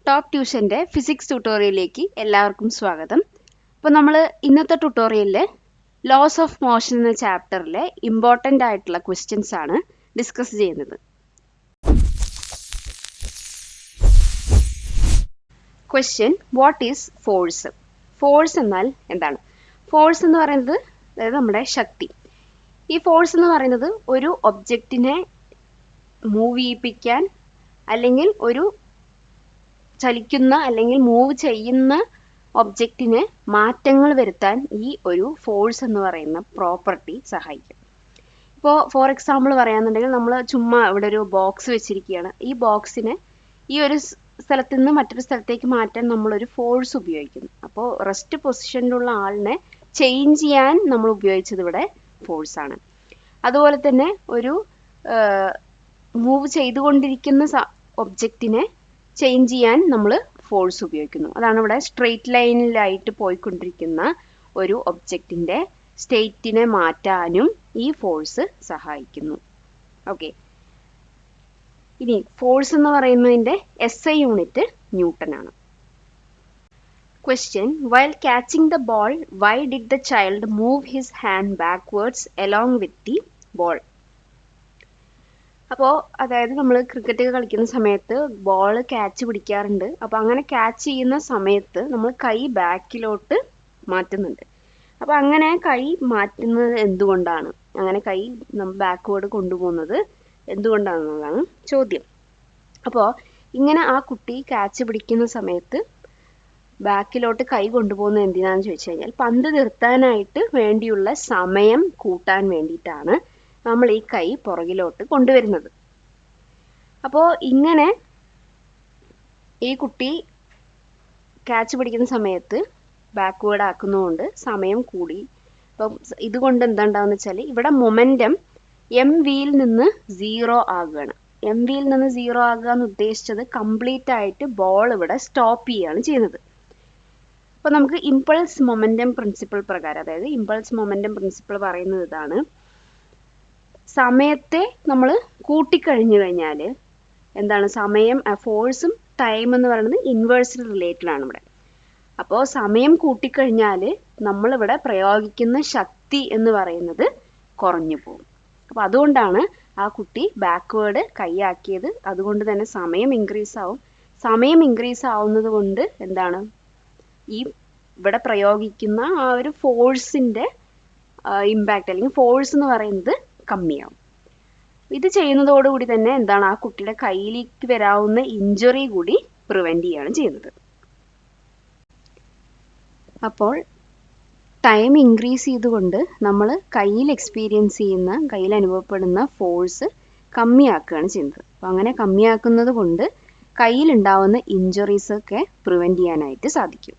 Top ട്യൂഷൻ്റെ physics ട്യൂട്ടോറിയലിലേക്ക് എല്ലാവർക്കും സ്വാഗതം. അപ്പോൾ നമ്മൾ ഇന്നത്തെ ട്യൂട്ടോറിയലിൽ ലോസ് ഓഫ് മോഷൻ എന്ന ചാപ്റ്ററിലെ ഇമ്പോർട്ടൻ്റ് ആയിട്ടുള്ള ക്വസ്റ്റ്യൻസ് ആണ് ഡിസ്കസ് ചെയ്യുന്നത്. Question: what is force? Force എന്നാൽ എന്താണ്? ഫോഴ്സ് എന്ന് പറയുന്നത് അതായത് നമ്മുടെ ശക്തി. ഈ ഫോഴ്സ് എന്ന് പറയുന്നത് ഒരു ഒബ്ജക്റ്റിനെ മൂവ് ചെയ്യിപ്പിക്കാൻ അല്ലെങ്കിൽ ഒരു ചലിക്കുന്ന അല്ലെങ്കിൽ മൂവ് ചെയ്യുന്ന ഒബ്ജക്റ്റിന് മാറ്റങ്ങൾ വരുത്താൻ ഈ ഒരു ഫോഴ്സ് എന്ന് പറയുന്ന പ്രോപ്പർട്ടി സഹായിക്കും. ഇപ്പോൾ ഫോർ എക്സാമ്പിൾ പറയാന്നുണ്ടെങ്കിൽ നമ്മൾ ചുമ്മാ ഇവിടെ ഒരു ബോക്സ് വെച്ചിരിക്കുകയാണ്. ഈ ബോക്സിനെ ഈ ഒരു സ്ഥലത്ത് നിന്ന് മറ്റൊരു സ്ഥലത്തേക്ക് മാറ്റാൻ നമ്മളൊരു ഫോഴ്സ് ഉപയോഗിക്കുന്നു. അപ്പോൾ റെസ്റ്റ് പൊസിഷനിലുള്ള ആളിനെ ചേഞ്ച് ചെയ്യാൻ നമ്മൾ ഉപയോഗിച്ചത് ഇവിടെ ഫോഴ്സ് ആണ്. അതുപോലെ തന്നെ ഒരു മൂവ് ചെയ്തുകൊണ്ടിരിക്കുന്ന ഒബ്ജക്റ്റിനെ ചേഞ്ച് ചെയ്യാൻ നമ്മൾ ഫോഴ്സ് ഉപയോഗിക്കുന്നു. അതാണ് ഇവിടെ സ്ട്രെയിറ്റ് ലൈനിലായിട്ട് പോയിക്കൊണ്ടിരിക്കുന്ന ഒരു ഒബ്ജക്റ്റിൻ്റെ സ്റ്റേറ്റിനെ മാറ്റാനും ഈ ഫോഴ്സ് സഹായിക്കുന്നു. ഓക്കെ, ഇനി ഫോഴ്സ് എന്ന് പറയുന്നതിൻ്റെ SI യൂണിറ്റ് ന്യൂട്ടൺ ആണ്. Question: while catching the ball why did the child move his hand backwards along with the ball? അപ്പോൾ അതായത് നമ്മൾ ക്രിക്കറ്റ് കളിക്കുന്ന സമയത്ത് ബോൾ ക്യാച്ച് പിടിക്കാറുണ്ട്. അപ്പോൾ അങ്ങനെ ക്യാച്ച് ചെയ്യുന്ന സമയത്ത് നമ്മൾ കൈ ബാക്കിലോട്ട് മാറ്റുന്നുണ്ട്. അപ്പോൾ അങ്ങനെ കൈ മാറ്റുന്നത് എന്തുകൊണ്ടാണ്? അങ്ങനെ കൈ നമ്മൾ ബാക്ക്വേർഡ് കൊണ്ടുപോകുന്നത് എന്തുകൊണ്ടാണെന്നുള്ളതാണ് ചോദ്യം. അപ്പോൾ ഇങ്ങനെ ആ കുട്ടി ക്യാച്ച് പിടിക്കുന്ന സമയത്ത് ബാക്കിലോട്ട് കൈ കൊണ്ടുപോകുന്നത് എന്തിനാണെന്ന് ചോദിച്ചു കഴിഞ്ഞാൽ പന്ത് നിർത്താനായിട്ട് വേണ്ടിയുള്ള സമയം കൂട്ടാൻ വേണ്ടിയിട്ടാണ് നമ്മൾ ഈ കൈ പുറകിലോട്ട് കൊണ്ടുവരുന്നത്. അപ്പോൾ ഇങ്ങനെ ഈ കുട്ടി ക്യാച്ച് പിടിക്കുന്ന സമയത്ത് ബാക്ക്വേർഡ് ആക്കുന്നതുകൊണ്ട് സമയം കൂടി. അപ്പം ഇതുകൊണ്ട് എന്താ ഉണ്ടാവുക വെച്ചാൽ ഇവിടെ മൊമെൻറ്റം MVയിൽ നിന്ന് 0 ആകുകയാണ്. MVയിൽ നിന്ന് 0 ആകുക എന്ന് ഉദ്ദേശിച്ചത് കംപ്ലീറ്റ് ആയിട്ട് ബോൾ ഇവിടെ സ്റ്റോപ്പ് ചെയ്യുകയാണ് ചെയ്യുന്നത്. അപ്പോൾ നമുക്ക് ഇമ്പൾസ് മൊമെൻറ്റം പ്രിൻസിപ്പിൾ പ്രകാരം, അതായത് ഇമ്പൾസ് മൊമെൻറ്റം പ്രിൻസിപ്പിൾ പറയുന്നത് ഇതാണ്: സമയത്തെ നമ്മൾ കൂട്ടിക്കഴിഞ്ഞു കഴിഞ്ഞാൽ എന്താണ് സമയം, ഫോഴ്സും ടൈം എന്ന് പറയുന്നത് ഇൻവേഴ്സ്ലി റിലേറ്റഡ് ആണ് ഇവിടെ. അപ്പോൾ സമയം കൂട്ടിക്കഴിഞ്ഞാൽ നമ്മളിവിടെ പ്രയോഗിക്കുന്ന ശക്തി എന്ന് പറയുന്നത് കുറഞ്ഞു പോകും. അപ്പോൾ അതുകൊണ്ടാണ് ആ കുട്ടി ബാക്ക്വേർഡ് കൈയാക്കിയത്. അതുകൊണ്ട് തന്നെ സമയം ഇൻക്രീസ് ആവും. സമയം ഇൻക്രീസ് ആവുന്നത് കൊണ്ട് എന്താണ് ഈ ഇവിടെ പ്രയോഗിക്കുന്ന ആ ഒരു ഫോഴ്സിൻ്റെ ഇമ്പാക്റ്റ് അല്ലെങ്കിൽ ഫോഴ്സ് എന്ന് പറയുന്നത് കമ്മിയാവും. ഇത് ചെയ്യുന്നതോടുകൂടി തന്നെ എന്താണ് ആ കുട്ടിയുടെ കയ്യിലേക്ക് വരാവുന്ന ഇഞ്ചുറി കൂടി പ്രിവെൻറ്റ് ചെയ്യുകയാണ് ചെയ്യുന്നത്. അപ്പോൾ ടൈം ഇൻക്രീസ് ചെയ്തുകൊണ്ട് നമ്മൾ കയ്യിൽ എക്സ്പീരിയൻസ് ചെയ്യുന്ന, കയ്യിൽ അനുഭവപ്പെടുന്ന ഫോഴ്സ് കമ്മിയാക്കുകയാണ് ചെയ്യുന്നത്. അപ്പോൾ അങ്ങനെ കമ്മിയാക്കുന്നത് കൊണ്ട് കയ്യിലുണ്ടാവുന്ന ഇഞ്ചുറീസൊക്കെ പ്രിവെൻറ്റ് ചെയ്യാനായിട്ട് സാധിക്കും.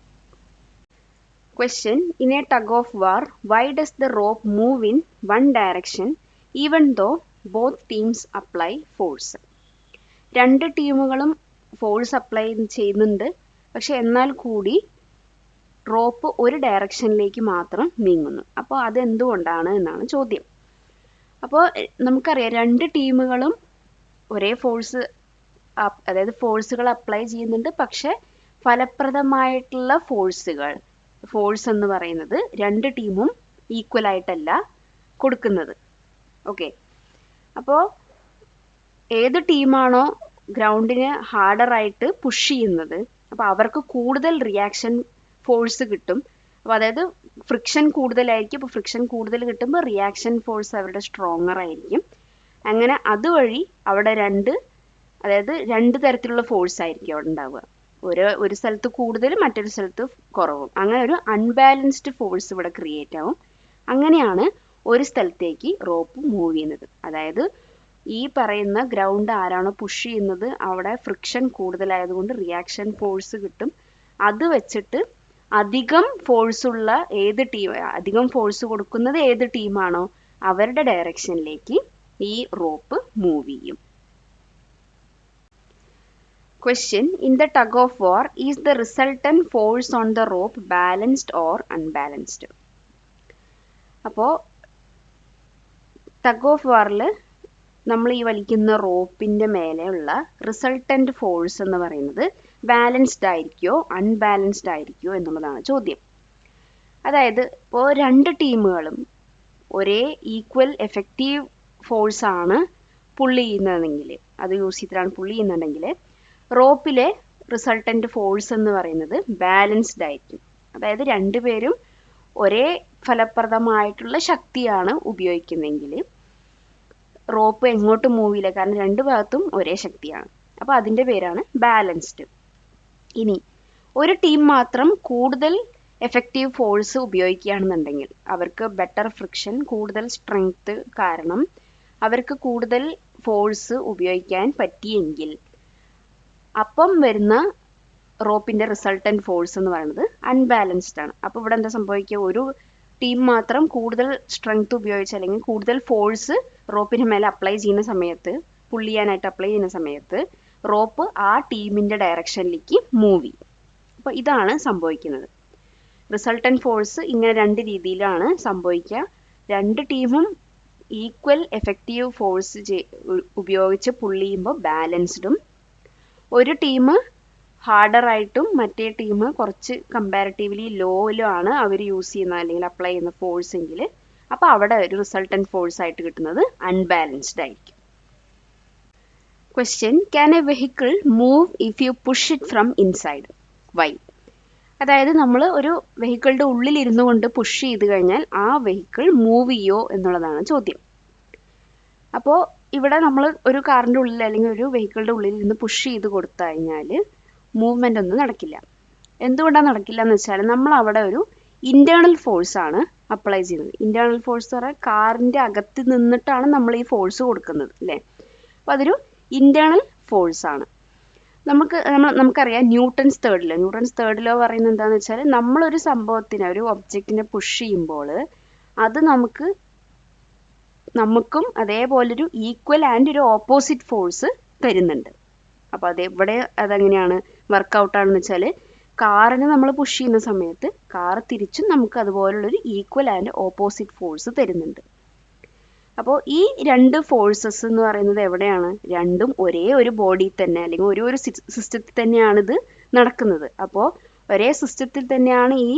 Question: in a tug of war why does the rope move in one direction even though both teams apply force? രണ്ട് ടീമുകളും ഫോഴ്സ് അപ്ലൈ ചെയ്യുന്നുണ്ട്, പക്ഷെ എന്നാൽ കൂടി റോപ്പ് ഒരു ഡയറക്ഷനിലേക്ക് മാത്രം നീങ്ങുന്നു. അപ്പോൾ അതെന്തുകൊണ്ടാണ് എന്നാണ് ചോദ്യം. അപ്പോൾ നമുക്കറിയാം രണ്ട് ടീമുകളും ഒരേ ഫോഴ്സ് അതായത് ഫോഴ്സുകൾ അപ്ലൈ ചെയ്യുന്നുണ്ട്, പക്ഷെ ഫലപ്രദമായിട്ടുള്ള ഫോഴ്സ് എന്ന് പറയുന്നത് രണ്ട് ടീമും ഈക്വൽ ആയിട്ടല്ല കൊടുക്കുന്നത്. ഓക്കെ, അപ്പോൾ ഏത് ടീമാണോ ഗ്രൗണ്ടിന് ഹാർഡറായിട്ട് പുഷ് ചെയ്യുന്നത് അപ്പോൾ അവർക്ക് കൂടുതൽ റിയാക്ഷൻ ഫോഴ്സ് കിട്ടും. അപ്പോൾ അതായത് ഫ്രിക്ഷൻ കൂടുതലായിരിക്കും. അപ്പോൾ ഫ്രിക്ഷൻ കൂടുതൽ കിട്ടുമ്പോൾ റിയാക്ഷൻ ഫോഴ്സ് അവരുടെ സ്ട്രോങ്ങർ ആയിരിക്കും. അങ്ങനെ അതുവഴി അവിടെ രണ്ട് തരത്തിലുള്ള ഫോഴ്സ് ആയിരിക്കും അവിടെ ഉണ്ടാവുക. ഒരു സ്ഥലത്ത് കൂടുതലും മറ്റൊരു സ്ഥലത്ത് കുറവും. അങ്ങനെ ഒരു അൺബാലൻസ്ഡ് ഫോഴ്സ് ഇവിടെ ക്രിയേറ്റ് ആവും. അങ്ങനെയാണ് ഒരു സ്ഥലത്തേക്ക് റോപ്പ് മൂവ് ചെയ്യുന്നത്. അതായത് ഈ പറയുന്ന ഗ്രൗണ്ട് ആരാണോ പുഷ് ചെയ്യുന്നത് അവിടെ ഫ്രിക്ഷൻ കൂടുതലായതുകൊണ്ട് റിയാക്ഷൻ ഫോഴ്സ് കിട്ടും. അത് വെച്ചിട്ട് അധികം ഫോഴ്സ് കൊടുക്കുന്നത് ഏത് ടീമാണോ അവരുടെ ഡയറക്ഷനിലേക്ക് ഈ റോപ്പ് മൂവ് ചെയ്യും. Question: in the tug of war is the resultant force on the rope balanced or unbalanced? അപ്പോൾ ടഗ് ഓഫ് വാറിൽ നമ്മൾ ഈ വലിക്കുന്ന റോപ്പിൻ്റെ മേലെയുള്ള റിസൾട്ടന്റ് ഫോഴ്സ് എന്ന് പറയുന്നത് ബാലൻസ്ഡ് ആയിരിക്കുമോ അൺബാലൻസ്ഡ് ആയിരിക്കുമോ എന്നുള്ളതാണ് ചോദ്യം. അതായത് ഇപ്പോൾ രണ്ട് ടീമുകളും ഒരേ ഈക്വൽ എഫക്റ്റീവ് ഫോഴ്സ് ആണ് പുള്ളി ചെയ്യുന്നതെങ്കിൽ, അത് യൂസ് ചെയ്തിട്ടാണ് പുള്ളി ചെയ്യുന്നുണ്ടെങ്കിൽ റോപ്പിലെ റിസൾട്ടന്റ് ഫോഴ്സ് എന്ന് പറയുന്നത് ബാലൻസ്ഡ് ആയിരിക്കും. അതായത് രണ്ടുപേരും ഒരേ ഫലപ്രദമായിട്ടുള്ള ശക്തിയാണ് ഉപയോഗിക്കുന്നതെങ്കിൽ റോപ്പ് എങ്ങോട്ടും മൂവ് ചെയ്യില്ല, കാരണം രണ്ട് ഭാഗത്തും ഒരേ ശക്തിയാണ്. അപ്പോൾ അതിൻ്റെ പേരാണ് ബാലൻസ്ഡ്. ഇനി ഒരു ടീം മാത്രം കൂടുതൽ എഫക്റ്റീവ് ഫോഴ്സ് ഉപയോഗിക്കുകയാണെന്നുണ്ടെങ്കിൽ, അവർക്ക് ബെറ്റർ ഫ്രിക്ഷൻ, കൂടുതൽ സ്ട്രെങ്ത് കാരണം അവർക്ക് കൂടുതൽ ഫോഴ്സ് ഉപയോഗിക്കാൻ പറ്റിയെങ്കിൽ അപ്പം വരുന്ന റോപ്പിന്റെ റിസൾട്ടന്റ് ഫോഴ്സ് എന്ന് പറയുന്നത് അൺബാലൻസ്ഡ് ആണ്. അപ്പോൾ ഇവിടെ എന്താ സംഭവിക്കുക, ഒരു ടീം മാത്രം കൂടുതൽ സ്ട്രെങ്ത് ഉപയോഗിച്ച് അല്ലെങ്കിൽ കൂടുതൽ ഫോഴ്സ് റോപ്പിന് മേലെ അപ്ലൈ ചെയ്യുന്ന സമയത്ത്, പുള്ള് ചെയ്യാനായിട്ട് അപ്ലൈ ചെയ്യുന്ന സമയത്ത് റോപ്പ് ആ ടീമിന്റെ ഡയറക്ഷനിലേക്ക് മൂവ് ചെയ്യും. അപ്പോൾ ഇതാണ് സംഭവിക്കുന്നത്. റിസൾട്ടന്റ് ഫോഴ്സ് ഇങ്ങനെ രണ്ട് രീതിയിലാണ് സംഭവിക്കുക. രണ്ട് ടീമും ഈക്വൽ എഫക്റ്റീവ് ഫോഴ്സ് ഉപയോഗിച്ച് പുള്ള് ചെയ്യുമ്പോൾ ബാലൻസ്ഡും, ഒരു ടീം ഹാർഡർ ആയിട്ടും മറ്റേ ടീം കുറച്ച് കമ്പാരിറ്റീവ്ലി ലോയിലും ആണ് അവർ യൂസ് ചെയ്യുന്ന അല്ലെങ്കിൽ അപ്ലൈ ചെയ്യുന്ന ഫോഴ്സ് എങ്കിൽ, അപ്പോൾ അവിടെ ഒരു റിസൾട്ടന്റ് ഫോഴ്സ് ആയിട്ട് കിട്ടുന്നത് അൺബാലൻസ്ഡ് ആയിരിക്കും. Question, can a vehicle move if you push it from inside? Why? അതായത് നമ്മൾ ഒരു വെഹിക്കിളുടെ ഉള്ളിൽ ഇരുന്നു കൊണ്ട് പുഷ് ചെയ്ത് കഴിഞ്ഞാൽ ആ വെഹിക്കിൾ മൂവ് ചെയ്യോ എന്നുള്ളതാണ് ചോദ്യം. അപ്പോൾ ഇവിടെ നമ്മൾ ഒരു കാറിൻ്റെ ഉള്ളിൽ അല്ലെങ്കിൽ ഒരു വെഹിക്കിളുടെ ഉള്ളിൽ നിന്ന് പുഷ് ചെയ്ത് കൊടുത്തു കഴിഞ്ഞാൽ മൂവ്മെൻ്റ് ഒന്നും നടക്കില്ല. എന്തുകൊണ്ടാണ് നടക്കില്ല എന്ന് വെച്ചാൽ നമ്മൾ അവിടെ ഒരു ഇൻറ്റേർണൽ ഫോഴ്സ് ആണ് അപ്ലൈ ചെയ്യുന്നത്. ഇൻറ്റേർണൽ ഫോഴ്സ് എന്ന് പറഞ്ഞാൽ കാറിൻ്റെ അകത്ത് നിന്നിട്ടാണ് നമ്മൾ ഈ ഫോഴ്സ് കൊടുക്കുന്നത് അല്ലേ. അപ്പോൾ അതൊരു ഇൻറ്റേർണൽ ഫോഴ്സ് ആണ്. നമുക്കറിയാം ന്യൂട്ടൺസ് തേർഡ് ലോ പറയുന്നത് എന്താണെന്ന് വെച്ചാൽ, നമ്മളൊരു സംഭവത്തിനെ, ഒരു ഒബ്ജക്റ്റിനെ പുഷ് ചെയ്യുമ്പോൾ അത് നമുക്കും അതേപോലൊരു ഈക്വൽ ആൻഡ് ഒരു ഓപ്പോസിറ്റ് ഫോഴ്സ് തരുന്നുണ്ട്. അപ്പോൾ അതെങ്ങനെയാണ് വർക്കൗട്ടാണെന്ന് വെച്ചാൽ, കാറിനെ നമ്മൾ പുഷ് ചെയ്യുന്ന സമയത്ത് കാർ തിരിച്ചും നമുക്ക് അതുപോലുള്ളൊരു ഈക്വൽ ആൻഡ് ഓപ്പോസിറ്റ് ഫോഴ്സ് തരുന്നുണ്ട്. അപ്പോൾ ഈ രണ്ട് ഫോഴ്സസ് എന്ന് പറയുന്നത് എവിടെയാണ്? രണ്ടും ഒരേ ഒരു ബോഡി തന്നെ അല്ലെങ്കിൽ ഒരു സിസ്റ്റത്തിൽ തന്നെയാണ് ഇത് നടക്കുന്നത്. അപ്പോൾ ഒരേ സിസ്റ്റത്തിൽ തന്നെയാണ് ഈ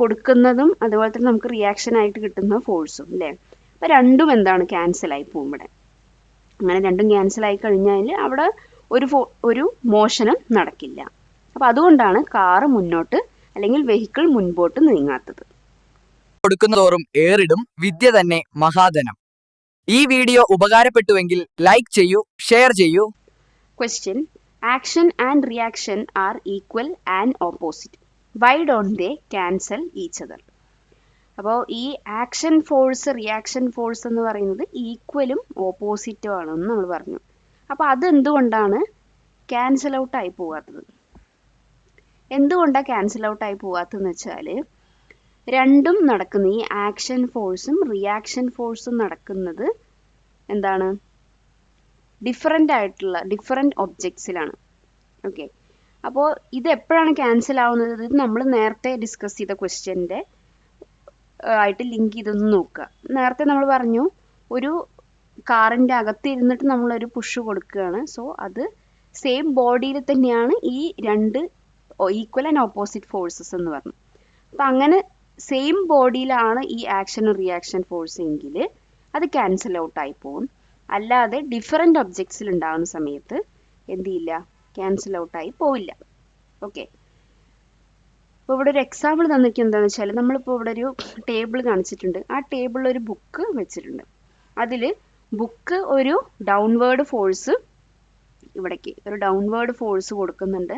കൊടുക്കുന്നതും അതുപോലെ തന്നെ നമുക്ക് റിയാക്ഷൻ ആയിട്ട് കിട്ടുന്ന ഫോഴ്സും അല്ലേ. അപ്പോൾ രണ്ടും എന്താണ്, ക്യാൻസലായി പോകും ഇവിടെ. അങ്ങനെ രണ്ടും ക്യാൻസലായി കഴിഞ്ഞാൽ അവിടെ ഒരു മോഷനും നടക്കില്ല. അപ്പോൾ അതുകൊണ്ടാണ് കാറ് മുന്നോട്ട് അല്ലെങ്കിൽ വെഹിക്കിൾ മുൻപോട്ട് നീങ്ങാത്തത്. കൊടുക്കുന്നതോറും ഏറിടും വിദ്യ തന്നെ മഹാധനം. ഈ വീഡിയോ ഉപകാരപ്പെട്ടുവെങ്കിൽ ലൈക്ക് ചെയ്യൂ, ഷെയർ ചെയ്യൂ. Question, action and reaction are equal and opposite. Why don't they cancel each other? അപ്പോൾ ഈ ആക്ഷൻ ഫോഴ്സ് റിയാക്ഷൻ ഫോഴ്സ് എന്ന് പറയുന്നത് ഈക്വലും ഓപ്പോസിറ്റും ആണെന്ന് നമ്മൾ പറഞ്ഞു. അപ്പോൾ അതെന്തുകൊണ്ടാണ് ക്യാൻസൽ ഔട്ടായി പോകാത്തത്? എന്തുകൊണ്ടാണ് ക്യാൻസൽ ഔട്ടായി പോകാത്തതെന്ന് വെച്ചാൽ, രണ്ടും നടക്കുന്നത്, ഈ ആക്ഷൻ ഫോഴ്സും റിയാക്ഷൻ ഫോഴ്സും നടക്കുന്നത് എന്താണ്, ഡിഫറെൻ്റ് ഒബ്ജക്ട്സിലാണ്. ഓക്കെ, അപ്പോൾ ഇത് എപ്പോഴാണ് ക്യാൻസൽ ആവുന്നത്? ഇത് നമ്മൾ നേരത്തെ ഡിസ്കസ് ചെയ്ത ക്വസ്റ്റ്യൻ്റെ ആയിട്ട് ലിങ്ക് ചെയ്തൊന്ന് നോക്കുക. നേരത്തെ നമ്മൾ പറഞ്ഞു ഒരു കാറിൻ്റെ അകത്ത് ഇരുന്നിട്ട് നമ്മളൊരു പുഷ് കൊടുക്കുകയാണ്. സോ അത് സെയിം ബോഡിയിൽ തന്നെയാണ് ഈ രണ്ട് ഈക്വൽ ആൻഡ് ഓപ്പോസിറ്റ് ഫോഴ്സസ് എന്ന് പറഞ്ഞു. അപ്പം അങ്ങനെ സെയിം ബോഡിയിലാണ് ഈ ആക്ഷൻ റിയാക്ഷൻ ഫോഴ്സ് എങ്കിൽ അത് ക്യാൻസൽ ഔട്ട് ആയി പോകും. അല്ലാതെ ഡിഫറെൻ്റ് ഒബ്ജക്ട്സിൽ ഉണ്ടാകുന്ന സമയത്ത് എന്ത് ചെയ്യില്ല, ക്യാൻസൽ ഔട്ടായി പോവില്ല. ഓക്കെ, അപ്പോൾ ഇവിടെ ഒരു എക്സാമ്പിൾ തന്നിരിക്കുന്നത് എന്താണെന്ന് വെച്ചാൽ, നമ്മളിപ്പോൾ ഇവിടെ ഒരു ടേബിൾ കാണിച്ചിട്ടുണ്ട്. ആ ടേബിളിൽ ഒരു ബുക്ക് വെച്ചിട്ടുണ്ട്. അതിൽ ബുക്ക് ഒരു ഡൗൺവേർഡ് ഫോഴ്സ്, ഇവിടേക്ക് ഒരു ഡൗൺവേർഡ് ഫോഴ്സ് കൊടുക്കുന്നുണ്ട്.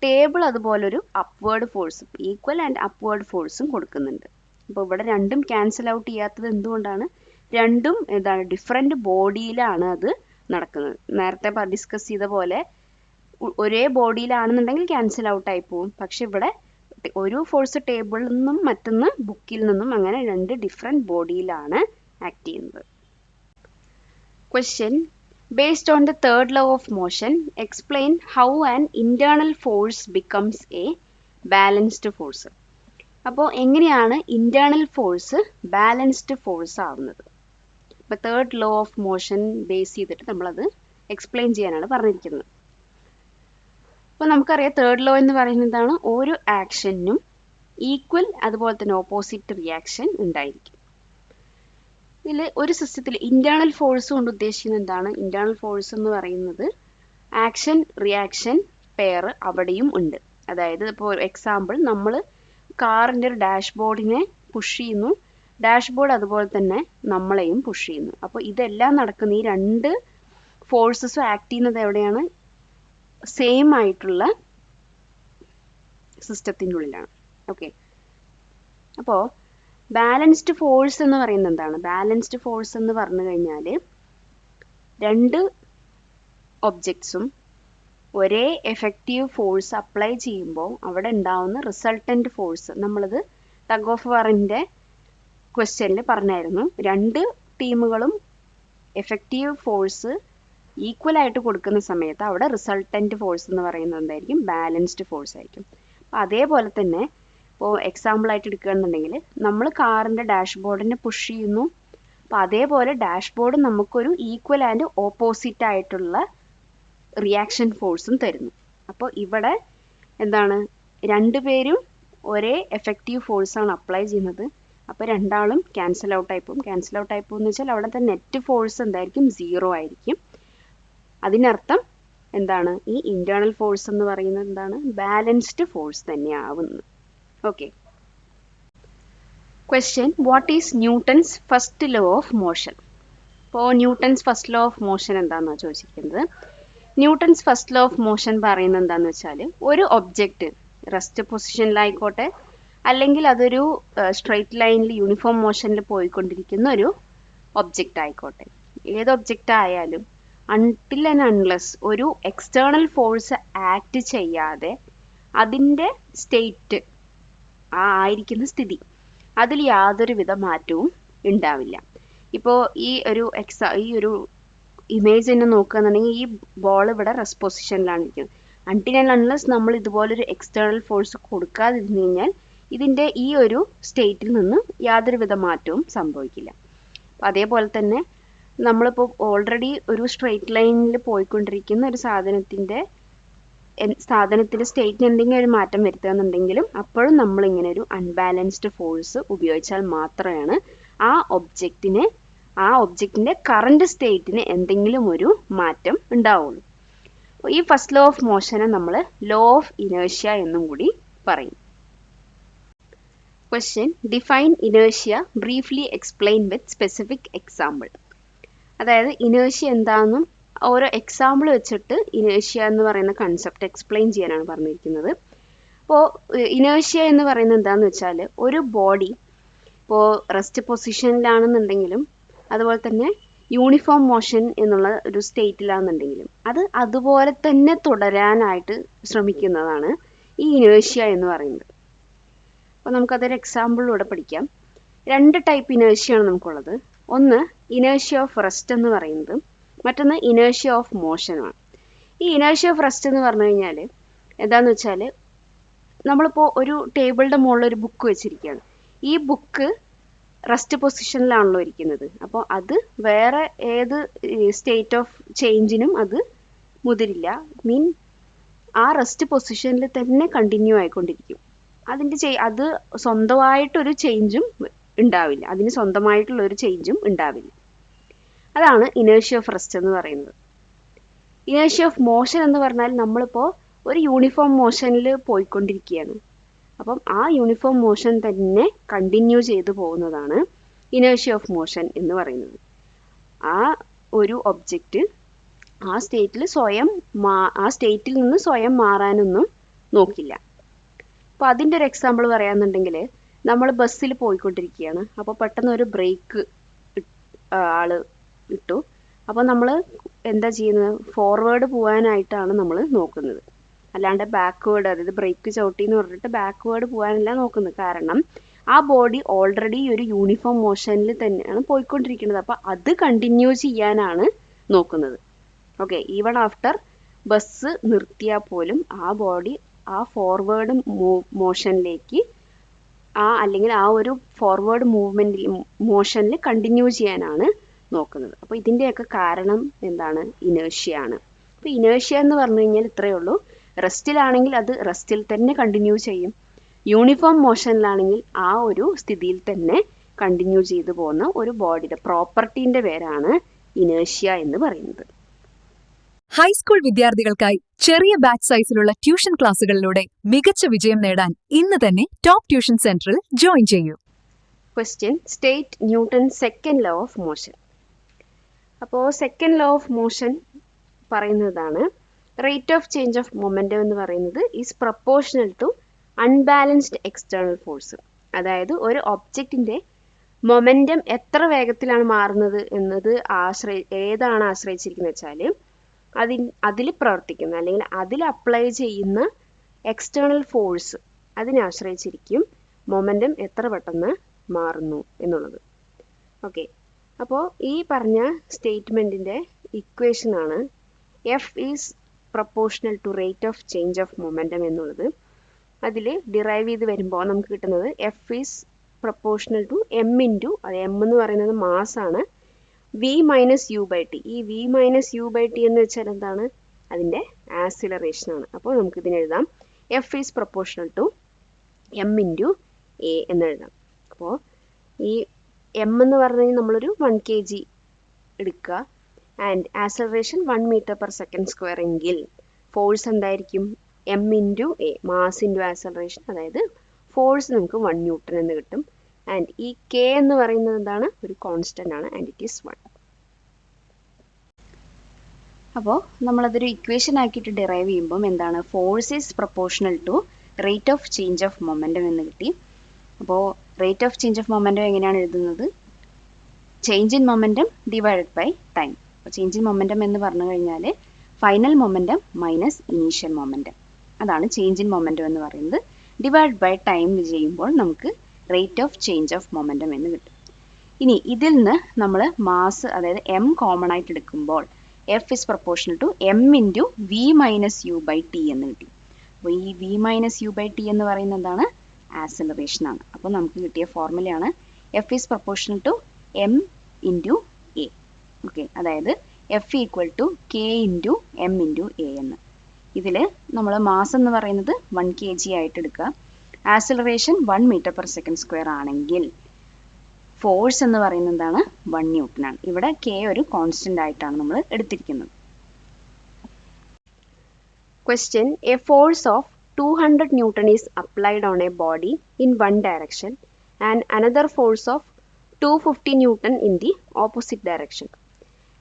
ടേബിൾ അതുപോലൊരു അപ്വേർഡ് ഫോഴ്സും, ഈക്വൽ ആൻഡ് അപ്വേർഡ് ഫോഴ്സും കൊടുക്കുന്നുണ്ട്. അപ്പോൾ ഇവിടെ രണ്ടും ക്യാൻസൽ ഔട്ട് ചെയ്യാത്തത് എന്തുകൊണ്ടാണ്? രണ്ടും എന്താണ്, ഡിഫറെൻ്റ് ബോഡിയിലാണ് അത് നടക്കുന്നത്. നേരത്തെ ഡിസ്കസ് ചെയ്ത പോലെ ഒരേ ബോഡിയിലാണെന്നുണ്ടെങ്കിൽ ക്യാൻസൽ ഔട്ടായി പോവും. പക്ഷെ ഇവിടെ ഒരു ഫോഴ്സ് ടേബിളിൽ നിന്നും മറ്റൊന്ന് ബുക്കിൽ നിന്നും, അങ്ങനെ രണ്ട് ഡിഫറെൻ്റ് ബോഡിയിലാണ് ആക്ട് ചെയ്യുന്നത്. Question, based on the third law of motion, explain how an internal force becomes a balanced force. അപ്പോൾ എങ്ങനെയാണ് ഇന്റേണൽ ഫോഴ്സ് ബാലൻസ്ഡ് ഫോഴ്സ് ആവുന്നത്? അപ്പോൾ third law of motion base ചെയ്തിട്ട് നമ്മളത് എക്സ്പ്ലെയിൻ ചെയ്യാനാണ് പറഞ്ഞിരിക്കുന്നത്. അപ്പോൾ നമുക്കറിയാം തേർഡ് ലോ എന്ന് പറയുന്നത് എന്താണ്, ഓരോ ആക്ഷനും ഈക്വൽ അതുപോലെ തന്നെ ഓപ്പോസിറ്റ് റിയാക്ഷൻ ഉണ്ടായിരിക്കും. ഇതിൽ ഒരു സിസ്റ്റത്തിൽ ഇന്റേണൽ ഫോഴ്സ് കൊണ്ട് ഉദ്ദേശിക്കുന്നത് എന്താണ്, ഇന്റേണൽ ഫോഴ്സ് എന്ന് പറയുന്നത് ആക്ഷൻ റിയാക്ഷൻ പെയർ അവിടെയും ഉണ്ട്. അതായത് ഇപ്പോൾ എക്സാമ്പിൾ നമ്മൾ കാറിൻ്റെ ഒരു ഡാഷ്ബോർഡിനെ പുഷ് ചെയ്യുന്നു, ഡാഷ്ബോർഡ് അതുപോലെ തന്നെ നമ്മളെയും പുഷ് ചെയ്യുന്നു. അപ്പോൾ ഇതെല്ലാം നടക്കുന്ന ഈ രണ്ട് ഫോഴ്സസും ആക്ട് ചെയ്യുന്നത് എവിടെയാണ്, സെയിം ആയിട്ടുള്ള സിസ്റ്റത്തിൻ്റെ ഉള്ളിലാണ്. ഓക്കെ, അപ്പോൾ ബാലൻസ്ഡ് ഫോഴ്സ് എന്ന് പറയുന്നത് എന്താണ്, ബാലൻസ്ഡ് ഫോഴ്സ് എന്ന് പറഞ്ഞു കഴിഞ്ഞാൽ രണ്ട് ഒബ്ജക്ട്സും ഒരേ എഫക്റ്റീവ് ഫോഴ്സ് അപ്ലൈ ചെയ്യുമ്പോൾ അവിടെ ഉണ്ടാവുന്ന റിസൾട്ടൻറ്റ് ഫോഴ്സ്, നമ്മളത് ടഗ് ഓഫ് വാറിൻ്റെ ക്വസ്റ്റ്യനിൽ പറഞ്ഞായിരുന്നു. രണ്ട് ടീമുകളും എഫക്റ്റീവ് ഫോഴ്സ് ഈക്വൽ ആയിട്ട് കൊടുക്കുന്ന സമയത്ത് അവിടെ റിസൾട്ടൻറ്റ് ഫോഴ്സ് എന്ന് പറയുന്നത് എന്തായിരിക്കും, ബാലൻസ്ഡ് ഫോഴ്സ് ആയിരിക്കും. അപ്പോൾ അതേപോലെ തന്നെ ഇപ്പോൾ എക്സാമ്പിളായിട്ട് എടുക്കുകയാണെന്നുണ്ടെങ്കിൽ നമ്മൾ കാറിൻ്റെ ഡാഷ്ബോർഡിനെ പുഷ് ചെയ്യുന്നു, അപ്പോൾ അതേപോലെ ഡാഷ്ബോർഡ് നമുക്കൊരു ഈക്വൽ ആൻഡ് ഓപ്പോസിറ്റ് ആയിട്ടുള്ള റിയാക്ഷൻ ഫോഴ്സും തരുന്നു. അപ്പോൾ ഇവിടെ എന്താണ്, രണ്ടുപേരും ഒരേ എഫക്റ്റീവ് ഫോഴ്സാണ് അപ്ലൈ ചെയ്യുന്നത്. അപ്പോൾ രണ്ടാളും ക്യാൻസൽ ഔട്ട് ആയി പോകും. ക്യാൻസൽ ഔട്ട് ആയി പോകും എന്ന് വെച്ചാൽ അവിടുത്തെ നെറ്റ് ഫോഴ്സ് എന്തായിരിക്കും, 0 ആയിരിക്കും. അതിനർത്ഥം എന്താണ്, ഈ ഇന്റേണൽ ഫോഴ്സ് എന്ന് പറയുന്നത് എന്താണ്, ബാലൻസ്ഡ് ഫോഴ്സ് തന്നെയാവുന്നു. Okay, question, what is Newton's first law of motion? ഇപ്പോൾ Newton's first law of motion എന്താണെന്നാണ് ചോദിച്ചിരിക്കുന്നത്. Newton's first law of motion പറയുന്നത് എന്താണെന്ന് വെച്ചാൽ, ഒരു ഒബ്ജക്റ്റ് റെസ്റ്റ് പൊസിഷനിലായിക്കോട്ടെ അല്ലെങ്കിൽ അതൊരു സ്ട്രെയിറ്റ് ലൈനിൽ യൂണിഫോം മോഷനിൽ പോയിക്കൊണ്ടിരിക്കുന്ന ഒരു ഒബ്ജക്റ്റ് ആയിക്കോട്ടെ, ഏത് ഒബ്ജക്റ്റ് ആയാലും അൺടിൽ ആൻഡ് അൺലെസ് ഒരു എക്സ്റ്റേണൽ ഫോഴ്സ് ആക്ട് ചെയ്യാതെ അതിൻ്റെ സ്റ്റേറ്റ്, ആ ആയിരിക്കുന്ന സ്ഥിതി, അതിൽ യാതൊരുവിധ മാറ്റവും ഉണ്ടാവില്ല. ഇപ്പോൾ ഈ ഒരു ഇമേജ് തന്നെ നോക്കുകയാണെന്നുണ്ടെങ്കിൽ ഈ ബോൾ ഇവിടെ റെസ്റ്റ് പൊസിഷനിലാണ് ഇരിക്കുന്നത്. അൺടിൽ ആൻഡ് അൺലെസ് നമ്മൾ ഇതുപോലൊരു എക്സ്റ്റേണൽ ഫോഴ്സ് കൊടുക്കാതിരുന്നു കഴിഞ്ഞാൽ ഇതിൻ്റെ ഈ ഒരു സ്റ്റേറ്റിൽ നിന്ന് യാതൊരുവിധ മാറ്റവും സംഭവിക്കില്ല. അതേപോലെ തന്നെ നമ്മളിപ്പോൾ ഓൾറെഡി ഒരു സ്ട്രെയിറ്റ് ലൈനിൽ പോയിക്കൊണ്ടിരിക്കുന്ന ഒരു സാധനത്തിൻ്റെ സ്റ്റേറ്റിന് എന്തെങ്കിലും ഒരു മാറ്റം വരുത്തുകയെന്നുണ്ടെങ്കിലും അപ്പോഴും നമ്മളിങ്ങനെ ഒരു അൺബാലൻസ്ഡ് ഫോഴ്സ് ഉപയോഗിച്ചാൽ മാത്രമാണ് ആ ഒബ്ജക്റ്റിൻ്റെ കറണ്ട് സ്റ്റേറ്റിന് എന്തെങ്കിലും ഒരു മാറ്റം ഉണ്ടാവുള്ളൂ. ഈ ഫസ്റ്റ് ലോ ഓഫ് മോഷനെ നമ്മൾ ലോ ഓഫ് ഇനേർഷ്യ എന്നും കൂടി പറയും. Question, define inertia, briefly explain വിത്ത് സ്പെസിഫിക് എക്സാമ്പിൾ. അതായത് ഇനേർഷ്യ എന്താണെന്നും ഓരോ എക്സാമ്പിൾ വെച്ചിട്ട് ഇനേർഷ്യ എന്ന് പറയുന്ന കൺസെപ്റ്റ് എക്സ്പ്ലെയിൻ ചെയ്യാനാണ് പറഞ്ഞിരിക്കുന്നത്. അപ്പോൾ ഇനേർഷ്യ എന്ന് പറയുന്നത് എന്താണെന്ന് വെച്ചാൽ, ഒരു ബോഡി ഇപ്പോൾ റെസ്റ്റ് പൊസിഷനിലാണെന്നുണ്ടെങ്കിലും അതുപോലെ തന്നെ യൂണിഫോം മോഷൻ എന്നുള്ള ഒരു സ്റ്റേറ്റിലാണെന്നുണ്ടെങ്കിലും അത് അതുപോലെ തന്നെ തുടരാനായിട്ട് ശ്രമിക്കുന്നതാണ് ഈ ഇനേർഷ്യ എന്ന് പറയുന്നത്. അപ്പോൾ നമുക്കതൊരു എക്സാമ്പിളിലൂടെ പഠിക്കാം. രണ്ട് ടൈപ്പ് ഇനേർഷ്യയാണ് നമുക്കുള്ളത്. ഒന്ന് ഇനേർഷ്യ ഓഫ് റെസ്റ്റ് എന്ന് പറയുന്നത്, മറ്റൊന്ന് ഇനേർഷ്യ ഓഫ് മോഷനുമാണ്. ഈ ഇനേർഷ്യ ഓഫ് റെസ്റ്റ് എന്ന് പറഞ്ഞു കഴിഞ്ഞാൽ എന്താണെന്ന് വെച്ചാൽ, നമ്മളിപ്പോൾ ഒരു ടേബിളിൻ്റെ മുകളിൽ ഒരു ബുക്ക് വെച്ചിരിക്കുകയാണ്. ഈ ബുക്ക് റെസ്റ്റ് പൊസിഷനിലാണല്ലോ ഇരിക്കുന്നത്. അപ്പോൾ അത് വേറെ ഏത് സ്റ്റേറ്റ് ഓഫ് ചേഞ്ചിനും അത് മുതിരില്ല. ആ റെസ്റ്റ് പൊസിഷനിൽ തന്നെ കണ്ടിന്യൂ ആയിക്കൊണ്ടിരിക്കും. അത് സ്വന്തമായിട്ടൊരു ചേഞ്ചും ഉണ്ടാവില്ല, അതിന് സ്വന്തമായിട്ടുള്ളൊരു ചേഞ്ചും ഉണ്ടാവില്ല. അതാണ് ഇനേർഷ്യ ഓഫ് റെസ്റ്റ് എന്ന് പറയുന്നത്. ഇനേർഷ്യ ഓഫ് മോഷൻ എന്ന് പറഞ്ഞാൽ നമ്മളിപ്പോൾ ഒരു യൂണിഫോം മോഷനിൽ പോയിക്കൊണ്ടിരിക്കുകയാണ്. അപ്പം ആ യൂണിഫോം മോഷൻ തന്നെ കണ്ടിന്യൂ ചെയ്തു പോകുന്നതാണ് ഇനേർഷ്യ ഓഫ് മോഷൻ എന്ന് പറയുന്നത്. ആ ഒരു ഒബ്ജക്റ്റ് ആ സ്റ്റേറ്റിൽ നിന്ന് സ്വയം മാറാനൊന്നും നോക്കില്ല. അപ്പോൾ അതിൻ്റെ ഒരു എക്സാമ്പിൾ പറയാമെന്നുണ്ടെങ്കിൽ, നമ്മൾ ബസ്സിൽ പോയിക്കൊണ്ടിരിക്കുകയാണ്. അപ്പോൾ പെട്ടെന്ന് ഒരു ബ്രേക്ക് ആൾ ഇട്ടു. അപ്പോൾ നമ്മൾ എന്താ ചെയ്യുന്നത്, ഫോർവേഡ് പോകാനായിട്ടാണ് നമ്മൾ നോക്കുന്നത്, അല്ലാണ്ട് ബാക്ക്വേർഡ്, അതായത് ബ്രേക്ക് ചവിട്ടി എന്ന് പറഞ്ഞിട്ട് ബാക്ക്വേർഡ് പോകാനല്ല നോക്കുന്നത്. കാരണം ആ ബോഡി ഓൾറെഡി ഒരു യൂണിഫോം മോഷനിൽ തന്നെയാണ് പോയിക്കൊണ്ടിരിക്കുന്നത്. അപ്പോൾ അത് കണ്ടിന്യൂ ചെയ്യാനാണ് നോക്കുന്നത്. ഓക്കെ, ഈവൺ ആഫ്റ്റർ ബസ് നിർത്തിയാൽ പോലും ആ ബോഡി ആ ഫോർവേഡ് മോഷനിലേക്ക് അല്ലെങ്കിൽ ആ ഒരു ഫോർവേഡ് മോഷനിൽ കണ്ടിന്യൂ ചെയ്യാനാണ് നോക്കുന്നത്. അപ്പോൾ ഇതിൻ്റെയൊക്കെ കാരണം എന്താണ്, ഇനേർഷ്യ ആണ്. അപ്പോൾ ഇനേർഷ്യ എന്ന് പറഞ്ഞു കഴിഞ്ഞാൽ ഇത്രയേ ഉള്ളൂ. റെസ്റ്റിലാണെങ്കിൽ അത് റെസ്റ്റിൽ തന്നെ കണ്ടിന്യൂ ചെയ്യും. യൂണിഫോം മോഷനിലാണെങ്കിൽ ആ ഒരു സ്ഥിതിയിൽ തന്നെ കണ്ടിന്യൂ ചെയ്തു പോകുന്ന ഒരു ബോഡിയുടെ പ്രോപ്പർട്ടീൻ്റെ പേരാണ് ഇനേഷ്യ എന്ന് പറയുന്നത്. ഹൈസ്കൂൾ വിദ്യാർത്ഥികൾക്കായി ചെറിയ ബാച്ച് സൈസിലുള്ള ട്യൂഷൻ ക്ലാസുകളിലൂടെ മികച്ച വിജയം നേടാൻ ഇന്ന് തന്നെ ടോപ്പ് ട്യൂഷൻ സെന്ററിൽ ജോയിൻ ചെയ്യൂ. Question, state Newton second law of motion. അപ്പോൾ സെക്കൻഡ് ലോ ഓഫ് മോഷൻ പറയുന്നതാണ് rate of change of momentum എന്ന് പറയുന്നത് is proportional to unbalanced external force. അതായത് ഒരു ഒബ്ജക്റ്റിൻ്റെ മൊമെൻറ്റം എത്ര വേഗത്തിലാണ് മാറുന്നത് എന്നത് ഏതാണ് ആശ്രയിച്ചിരിക്കുന്നത് വെച്ചാൽ അതിൽ പ്രവർത്തിക്കുന്ന അല്ലെങ്കിൽ അതിൽ അപ്ലൈ ചെയ്യുന്ന എക്സ്റ്റേണൽ ഫോഴ്സ് അതിനെ ആശ്രയിച്ചിരിക്കും മൊമെൻറ്റം എത്ര പെട്ടെന്ന് മാറുന്നു എന്നുള്ളത്. ഓക്കെ, അപ്പോൾ ഈ പറഞ്ഞ സ്റ്റേറ്റ്മെൻറ്റിൻ്റെ ഇക്വേഷനാണ് F is proportional to rate of change of momentum എന്നുള്ളത്. അതിൽ ഡിറൈവ് ചെയ്ത് വരുമ്പോൾ നമുക്ക് കിട്ടുന്നത് F is proportional to M into, അത് എം എന്ന് പറയുന്നത് മാസ്സാണ്, V minus U by T. ഈ V minus U by T എന്ന് വെച്ചാൽ എന്താണ്? അതിൻ്റെ ആക്സിലറേഷനാണ്. അപ്പോൾ നമുക്കിതിന് എഴുതാം F is proportional to M into A എന്നെഴുതാം. അപ്പോൾ ഈ എം എന്ന് പറഞ്ഞു കഴിഞ്ഞാൽ നമ്മളൊരു 1 kg എടുക്കുക ആൻഡ് ആക്സിലറേഷൻ 1 m/s² എങ്കിൽ ഫോഴ്സ് എന്തായിരിക്കും? M into A, mass into acceleration, അതായത് ഫോഴ്സ് നമുക്ക് 1 N എന്ന് കിട്ടും. ആൻഡ് ഈ കെ എന്ന് പറയുന്നത് എന്താണ്? ഒരു കോൺസ്റ്റൻ്റ് ആണ് ആൻഡ് ഇറ്റ് ഈസ് 1. അപ്പോൾ നമ്മളതൊരു ഇക്വേഷൻ ആക്കിയിട്ട് ഡിറൈവ് ചെയ്യുമ്പം എന്താണ്? Force is proportional to rate of change of momentum എന്ന് കിട്ടി. അപ്പോൾ rate of change of momentum എങ്ങനെയാണ് എഴുതുന്നത്? Change in momentum divided by time. അപ്പോൾ ചേഞ്ച് ഇൻ മൊമെൻറ്റം എന്ന് പറഞ്ഞു കഴിഞ്ഞാൽ final momentum minus initial momentum, അതാണ് ചേഞ്ച് ഇൻ മൊമെൻറ്റം എന്ന് പറയുന്നത്. ഡിവൈഡ് ബൈ ടൈം ചെയ്യുമ്പോൾ നമുക്ക് rate of change of momentum എന്ന് കിട്ടും. ഇനി ഇതിൽ നിന്ന് നമ്മൾ മാസ്, അതായത് എം കോമൺ ആയിട്ട് എടുക്കുമ്പോൾ F is proportional to M into V minus U by T എന്ന് കിട്ടി. അപ്പോൾ ഈ V minus U by T എന്ന് പറയുന്നത് എന്താണ്? ആക്സിലറേഷൻ ആണ്. അപ്പോൾ നമുക്ക് കിട്ടിയ ഫോർമുലയാണ് F is proportional to M into A. Okay, അതായത് F equal to K into M into A എന്ന്. ഇതിൽ നമ്മൾ മാസ് എന്ന് പറയുന്നത് 1 kg ആയിട്ട് എടുക്കുക. ആക്സിലറേഷൻ 1 m/s² ആണെങ്കിൽ ഫോഴ്സ് എന്ന് പറയുന്നത് എന്താണ്? 1 N ആണ്. ഇവിടെ കെ ഒരു കോൺസ്റ്റൻ്റ് ആയിട്ടാണ് നമ്മൾ എടുത്തിരിക്കുന്നത്. Question, A force of 200 N is applied on a body in one direction and another force of 250 N in the opposite direction.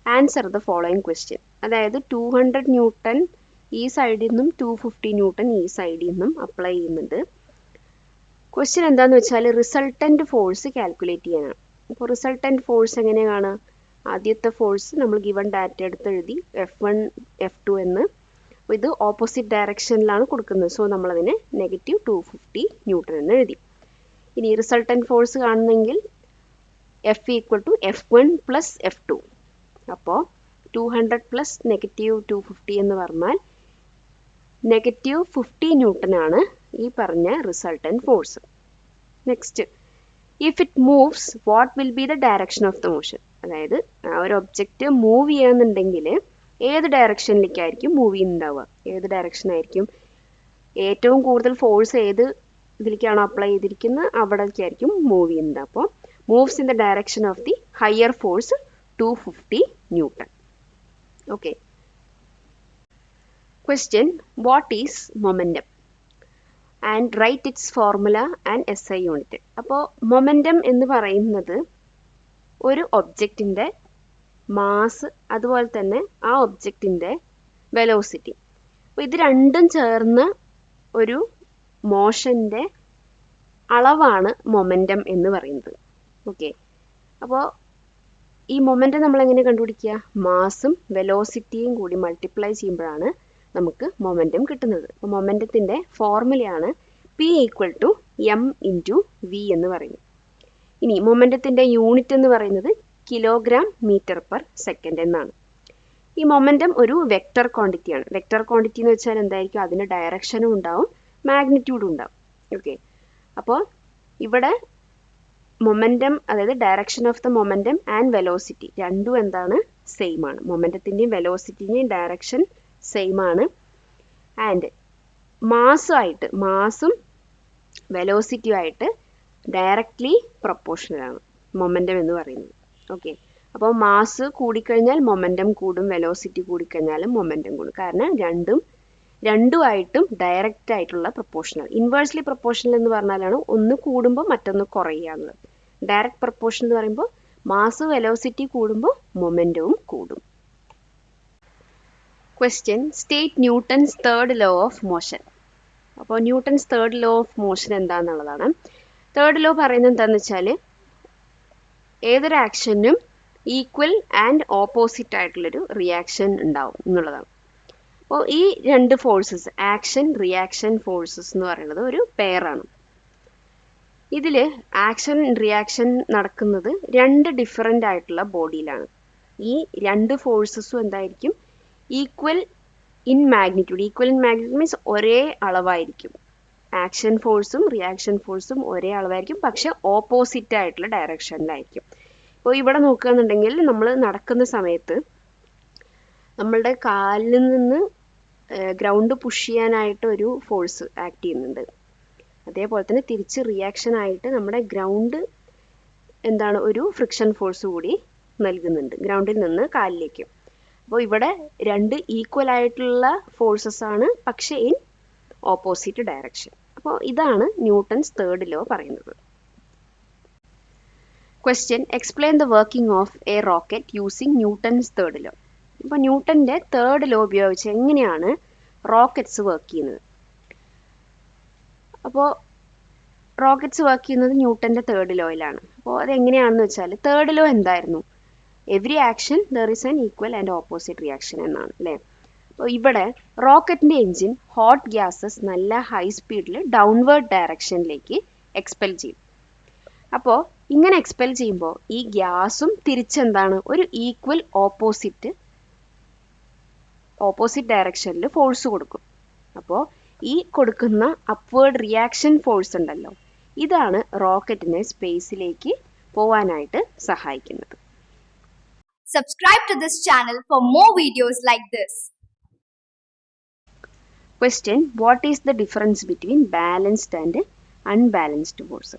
Answer the following question. അതായത് 200 N ഈ സൈഡിൽ നിന്നും 250 N ഈ സൈഡിൽ നിന്നും അപ്ലൈ ചെയ്യുന്നുണ്ട്. ക്വസ്റ്റ്യൻ എന്താണെന്ന് വെച്ചാൽ റിസൾട്ടൻറ്റ് ഫോഴ്സ് കാൽക്കുലേറ്റ് ചെയ്യാനാണ്. അപ്പോൾ റിസൾട്ടൻറ്റ് ഫോഴ്സ് എങ്ങനെയാണ്? ആദ്യത്തെ ഫോഴ്സ് നമ്മൾ ഗിവൺ ഡാറ്റ എടുത്ത് എഴുതി F1 F2 എന്ന്. ഇത് ഓപ്പോസിറ്റ് ഡയറക്ഷനിലാണ് കൊടുക്കുന്നത്. സോ നമ്മളതിനെ -250 N എന്ന് എഴുതി. ഇനി റിസൾട്ടൻറ്റ് ഫോഴ്സ് കാണുന്നെങ്കിൽ F equal to F1 plus F2. അപ്പോൾ 200 പ്ലസ് -250 എന്ന് പറഞ്ഞാൽ -50 N ആണ് ഈ പറഞ്ഞ resultant force. Next, if it moves what will be the direction of the motion. അതായത് ആ ഒരു ഒബ്ജക്റ്റ് മൂവ് ചെയ്യുന്നുണ്ടെങ്കിൽ ഏത് ഡയറക്ഷനിലേക്കായിരിക്കും മൂവ് ചെയ്യുന്നുണ്ടാവുക? ഏത് ഡയറക്ഷൻ ആയിരിക്കും? ഏറ്റവും കൂടുതൽ ഫോഴ്സ് ഏത് ഇതിലേക്കാണോ അപ്ലൈ ചെയ്തിരിക്കുന്നത് അവിടേക്കായിരിക്കും മൂവ് ചെയ്യുന്നത്. അപ്പോൾ moves in the direction of the higher force 250 N. Okay. Question, what is momentum and write its formula and SI unit. അപ്പോൾ മൊമെൻറ്റം എന്ന് പറയുന്നത് ഒരു ഒബ്ജക്റ്റിൻ്റെ മാസ് അതുപോലെ തന്നെ ആ ഒബ്ജക്റ്റിൻ്റെ വെലോസിറ്റി. അപ്പോൾ ഇത് രണ്ടും ചേർന്ന ഒരു മോഷൻ്റെ അളവാണ് മൊമെൻറ്റം എന്ന് പറയുന്നത്. ഓക്കെ, അപ്പോൾ ഈ മൊമെൻറ്റം നമ്മൾ എങ്ങനെ കണ്ടുപിടിക്കുക? മാസും വെലോസിറ്റിയും കൂടി മൾട്ടിപ്ലൈ ചെയ്യുമ്പോഴാണ് നമുക്ക് മൊമെൻറ്റം കിട്ടുന്നത്. അപ്പോൾ മൊമെൻറ്റത്തിൻ്റെ ഫോർമുലയാണ് P equal to M into V എന്ന് പറയുന്നത്. ഇനി മൊമെൻറ്റത്തിൻ്റെ യൂണിറ്റ് എന്ന് പറയുന്നത് kg/m/s എന്നാണ്. ഈ മൊമെൻറ്റം ഒരു വെക്റ്റർ ക്വാണ്ടിറ്റിയാണ്. വെക്റ്റർ ക്വാണ്ടിറ്റി എന്ന് വെച്ചാൽ എന്തായിരിക്കും? അതിന് ഡയറക്ഷനും ഉണ്ടാവും മാഗ്നിറ്റ്യൂഡും ഉണ്ടാവും. ഓക്കെ, അപ്പോൾ ഇവിടെ മൊമെൻറ്റം, അതായത് direction of the momentum and velocity രണ്ടും എന്താണ്? സെയിം ആണ്. മൊമെൻറ്റത്തിൻ്റെയും വെലോസിറ്റിൻ്റെയും ഡയറക്ഷൻ സെയിം ആണ്. ആൻഡ് മാസും വെലോസിറ്റിയുമായിട്ട് ഡയറക്റ്റ്ലി പ്രൊപ്പോർഷണലാണ് മൊമെൻറ്റം എന്ന് പറയുന്നത്. ഓക്കെ, അപ്പോൾ മാസ് കൂടിക്കഴിഞ്ഞാൽ മൊമെൻറ്റം കൂടും, വെലോസിറ്റി കൂടിക്കഴിഞ്ഞാലും മൊമെൻറ്റം കൂടും. കാരണം രണ്ടുമായിട്ടും ഡയറക്റ്റ് ആയിട്ടുള്ള പ്രൊപ്പോർഷണൽ. ഇൻവേഴ്സ്ലി പ്രൊപ്പോർഷണൽ എന്ന് പറഞ്ഞാലാണ് ഒന്ന് കൂടുമ്പോൾ മറ്റൊന്ന് കുറയുക എന്നുള്ളത്. ഡയറക്റ്റ് പ്രൊപ്പോർഷൻ എന്ന് പറയുമ്പോൾ മാസ് വെലോസിറ്റി കൂടുമ്പോൾ മൊമെൻറ്റവും കൂടും. Question, state Newton's third law of motion. അപ്പോൾ Newton's third law of motion എന്താണെന്നുള്ളതാണ്. തേർഡ് ലോ പറയുന്നത് എന്താണെന്ന് വെച്ചാൽ ഏതൊരു ആക്ഷനും ഈക്വൽ ആൻഡ് ഓപ്പോസിറ്റ് ആയിട്ടുള്ളൊരു റിയാക്ഷൻ ഉണ്ടാവും എന്നുള്ളതാണ്. അപ്പോൾ ഈ രണ്ട് ഫോഴ്സസ്, ആക്ഷൻ റിയാക്ഷൻ ഫോഴ്സസ് എന്ന് പറയുന്നത് ഒരു പെയറാണ്. ഇതിൽ ആക്ഷൻ റിയാക്ഷൻ നടക്കുന്നത് രണ്ട് ഡിഫറെൻ്റ് ആയിട്ടുള്ള ബോഡിയിലാണ്. ഈ രണ്ട് ഫോഴ്സസും എന്തായിരിക്കും? Equal in magnitude. Equal in magnitude means ഒരേ അളവായിരിക്കും. ആക്ഷൻ ഫോഴ്സും റിയാക്ഷൻ ഫോഴ്സും ഒരേ അളവായിരിക്കും, പക്ഷെ ഓപ്പോസിറ്റ് ആയിട്ടുള്ള ഡയറക്ഷനിലായിരിക്കും. ഇപ്പോൾ ഇവിടെ നോക്കുകയാണെന്നുണ്ടെങ്കിൽ നമ്മൾ നടക്കുന്ന സമയത്ത് നമ്മളുടെ കാലിൽ നിന്ന് ഗ്രൗണ്ട് പുഷ് ചെയ്യാനായിട്ട് ഒരു ഫോഴ്സ് ആക്ട് ചെയ്യുന്നുണ്ട്. അതേപോലെ തന്നെ തിരിച്ച് റിയാക്ഷൻ ആയിട്ട് നമ്മുടെ ഗ്രൗണ്ട് ഒരു ഫ്രിക്ഷൻ ഫോഴ്സ് കൂടി നൽകുന്നുണ്ട് ഗ്രൗണ്ടിൽ നിന്ന് കാലിലേക്ക്. അപ്പോൾ ഇവിടെ രണ്ട് ഈക്വൽ ആയിട്ടുള്ള ഫോഴ്സസ് ആണ്, പക്ഷേ ഇൻ ഓപ്പോസിറ്റ് ഡയറക്ഷൻ. അപ്പോൾ ഇതാണ് ന്യൂട്ടൺസ് തേർഡ് ലോ പറയുന്നത്. Question, explain the working of A rocket using Newton's third law. ഇപ്പോൾ ന്യൂട്ടൻ്റെ തേർഡ് ലോ ഉപയോഗിച്ച് എങ്ങനെയാണ് റോക്കറ്റ്സ് വർക്ക് ചെയ്യുന്നത്? അപ്പോൾ റോക്കറ്റ്സ് വർക്ക് ചെയ്യുന്നത് ന്യൂട്ടൻ്റെ തേർഡ് ലോയിലാണ്. അപ്പോൾ അതെങ്ങനെയാണെന്ന് വെച്ചാൽ തേർഡ് ലോ എന്തായിരുന്നു? Every action there is an equal and opposite reaction എന്നാണ് അല്ലേ. അപ്പോൾ ഇവിടെ റോക്കറ്റിൻ്റെ എൻജിൻ ഹോട്ട് ഗ്യാസസ് നല്ല ഹൈ സ്പീഡിൽ ഡൗൺവേർഡ് ഡയറക്ഷനിലേക്ക് എക്സ്പെൽ ചെയ്യും. അപ്പോൾ ഇങ്ങനെ എക്സ്പെൽ ചെയ്യുമ്പോൾ ഈ ഗ്യാസും തിരിച്ചെന്താണ് ഒരു ഈക്വൽ ഓപ്പോസിറ്റ് ഡയറക്ഷനിൽ ഫോഴ്സ് കൊടുക്കും. അപ്പോൾ ഈ കൊടുക്കുന്ന അപ്വേർഡ് റിയാക്ഷൻ ഫോഴ്സ് ഉണ്ടല്ലോ, ഇതാണ് റോക്കറ്റിനെ സ്പേസിലേക്ക് പോവാനായിട്ട് സഹായിക്കുന്നത്. Subscribe to this channel for more videos like this. Question, what is the difference between balanced and unbalanced force?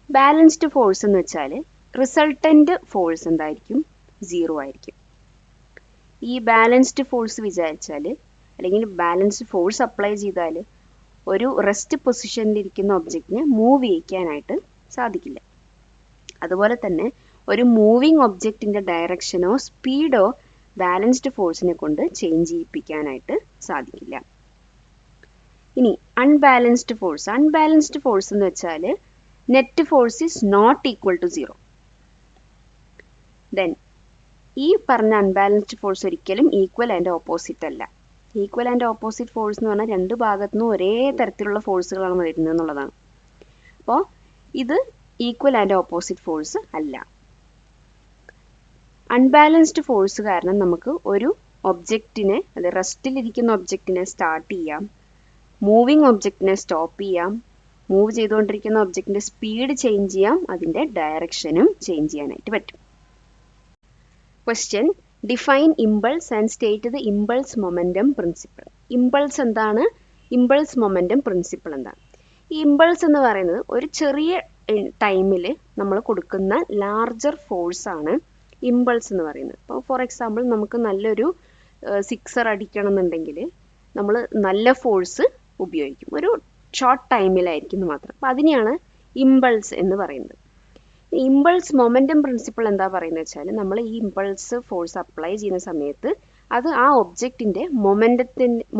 Balanced force എന്ന് വെച്ചാൽ റിസൾട്ടൻ്റ് ഫോഴ്സ് എന്തായിരിക്കും? 0 ആയിരിക്കും. ഈ ബാലൻസ്ഡ് ഫോഴ്സ് വിചാരിച്ചാൽ അല്ലെങ്കിൽ ബാലൻസ്ഡ് ഫോഴ്സ് അപ്ലൈ ചെയ്താൽ ഒരു റെസ്റ്റ് പൊസിഷനിലിരിക്കുന്ന ഒബ്ജക്റ്റിനെ മൂവ് ചെയ്യിക്കാനായിട്ട് സാധിക്കില്ല. അതുപോലെ തന്നെ ഒരു മൂവിങ് ഒബ്ജക്റ്റിൻ്റെ ഡയറക്ഷനോ സ്പീഡോ ബാലൻസ്ഡ് ഫോഴ്സിനെ കൊണ്ട് ചേഞ്ച് ചെയ്യിപ്പിക്കാനായിട്ട് സാധിക്കില്ല. ഇനി അൺബാലൻസ്ഡ് ഫോഴ്സ് എന്ന് വെച്ചാൽ net force is not equal to 0. Then ഈ പറഞ്ഞ അൺബാലൻസ്ഡ് ഫോഴ്സ് ഒരിക്കലും ഈക്വൽ ആൻഡ് ഓപ്പോസിറ്റ് അല്ല. ഈക്വൽ ആൻഡ് ഓപ്പോസിറ്റ് ഫോഴ്സ് എന്ന് പറഞ്ഞാൽ രണ്ട് ഭാഗത്തുനിന്നും ഒരേ തരത്തിലുള്ള ഫോഴ്സുകളാണ് വരുന്നത് എന്നുള്ളതാണ്. അപ്പോൾ ഇത് ഈക്വൽ ആൻഡ് ഓപ്പോസിറ്റ് ഫോഴ്സ് അല്ല. അൺബാലൻസ്ഡ് ഫോഴ്സ് കാരണം നമുക്ക് ഒരു ഒബ്ജക്റ്റിനെ, അത് റെസ്റ്റിലിരിക്കുന്ന ഒബ്ജക്റ്റിനെ സ്റ്റാർട്ട് ചെയ്യാം, മൂവിങ് ഒബ്ജക്റ്റിനെ സ്റ്റോപ്പ് ചെയ്യാം, മൂവ് ചെയ്തുകൊണ്ടിരിക്കുന്ന ഒബ്ജക്റ്റിൻ്റെ സ്പീഡ് ചേഞ്ച് ചെയ്യാം, അതിൻ്റെ ഡയറക്ഷനും ചേഞ്ച് ചെയ്യാനായിട്ട് പറ്റും. Question, define impulse and state the impulse momentum principle. Impulse എന്താണ്? ഇമ്പൾസ് മൊമെൻറ്റം പ്രിൻസിപ്പിൾ എന്താണ്? ഈ ഇമ്പൾസ് എന്ന് പറയുന്നത് ഒരു ചെറിയ ടൈമിൽ നമ്മൾ കൊടുക്കുന്ന ലാർജർ ഫോഴ്സാണ് ഇമ്പൾസ് എന്ന് പറയുന്നത്. അപ്പോൾ ഫോർ എക്സാമ്പിൾ നമുക്ക് നല്ലൊരു സിക്സർ അടിക്കണം എന്നുണ്ടെങ്കിൽ നമ്മൾ നല്ല ഫോഴ്സ് ഉപയോഗിക്കും, ഒരു ഷോർട്ട് ടൈമിലായിരിക്കും മാത്രം. അപ്പോൾ അതിനെയാണ് ഇമ്പൾസ് എന്ന് പറയുന്നത്. ഇമ്പൾസ് മൊമെൻറ്റം പ്രിൻസിപ്പിൾ എന്താ പറയുന്നത് വെച്ചാൽ നമ്മൾ ഈ ഇമ്പൾസ് ഫോഴ്സ് അപ്ലൈ ചെയ്യുന്ന സമയത്ത് അത് ആ ഒബ്ജക്റ്റിൻ്റെ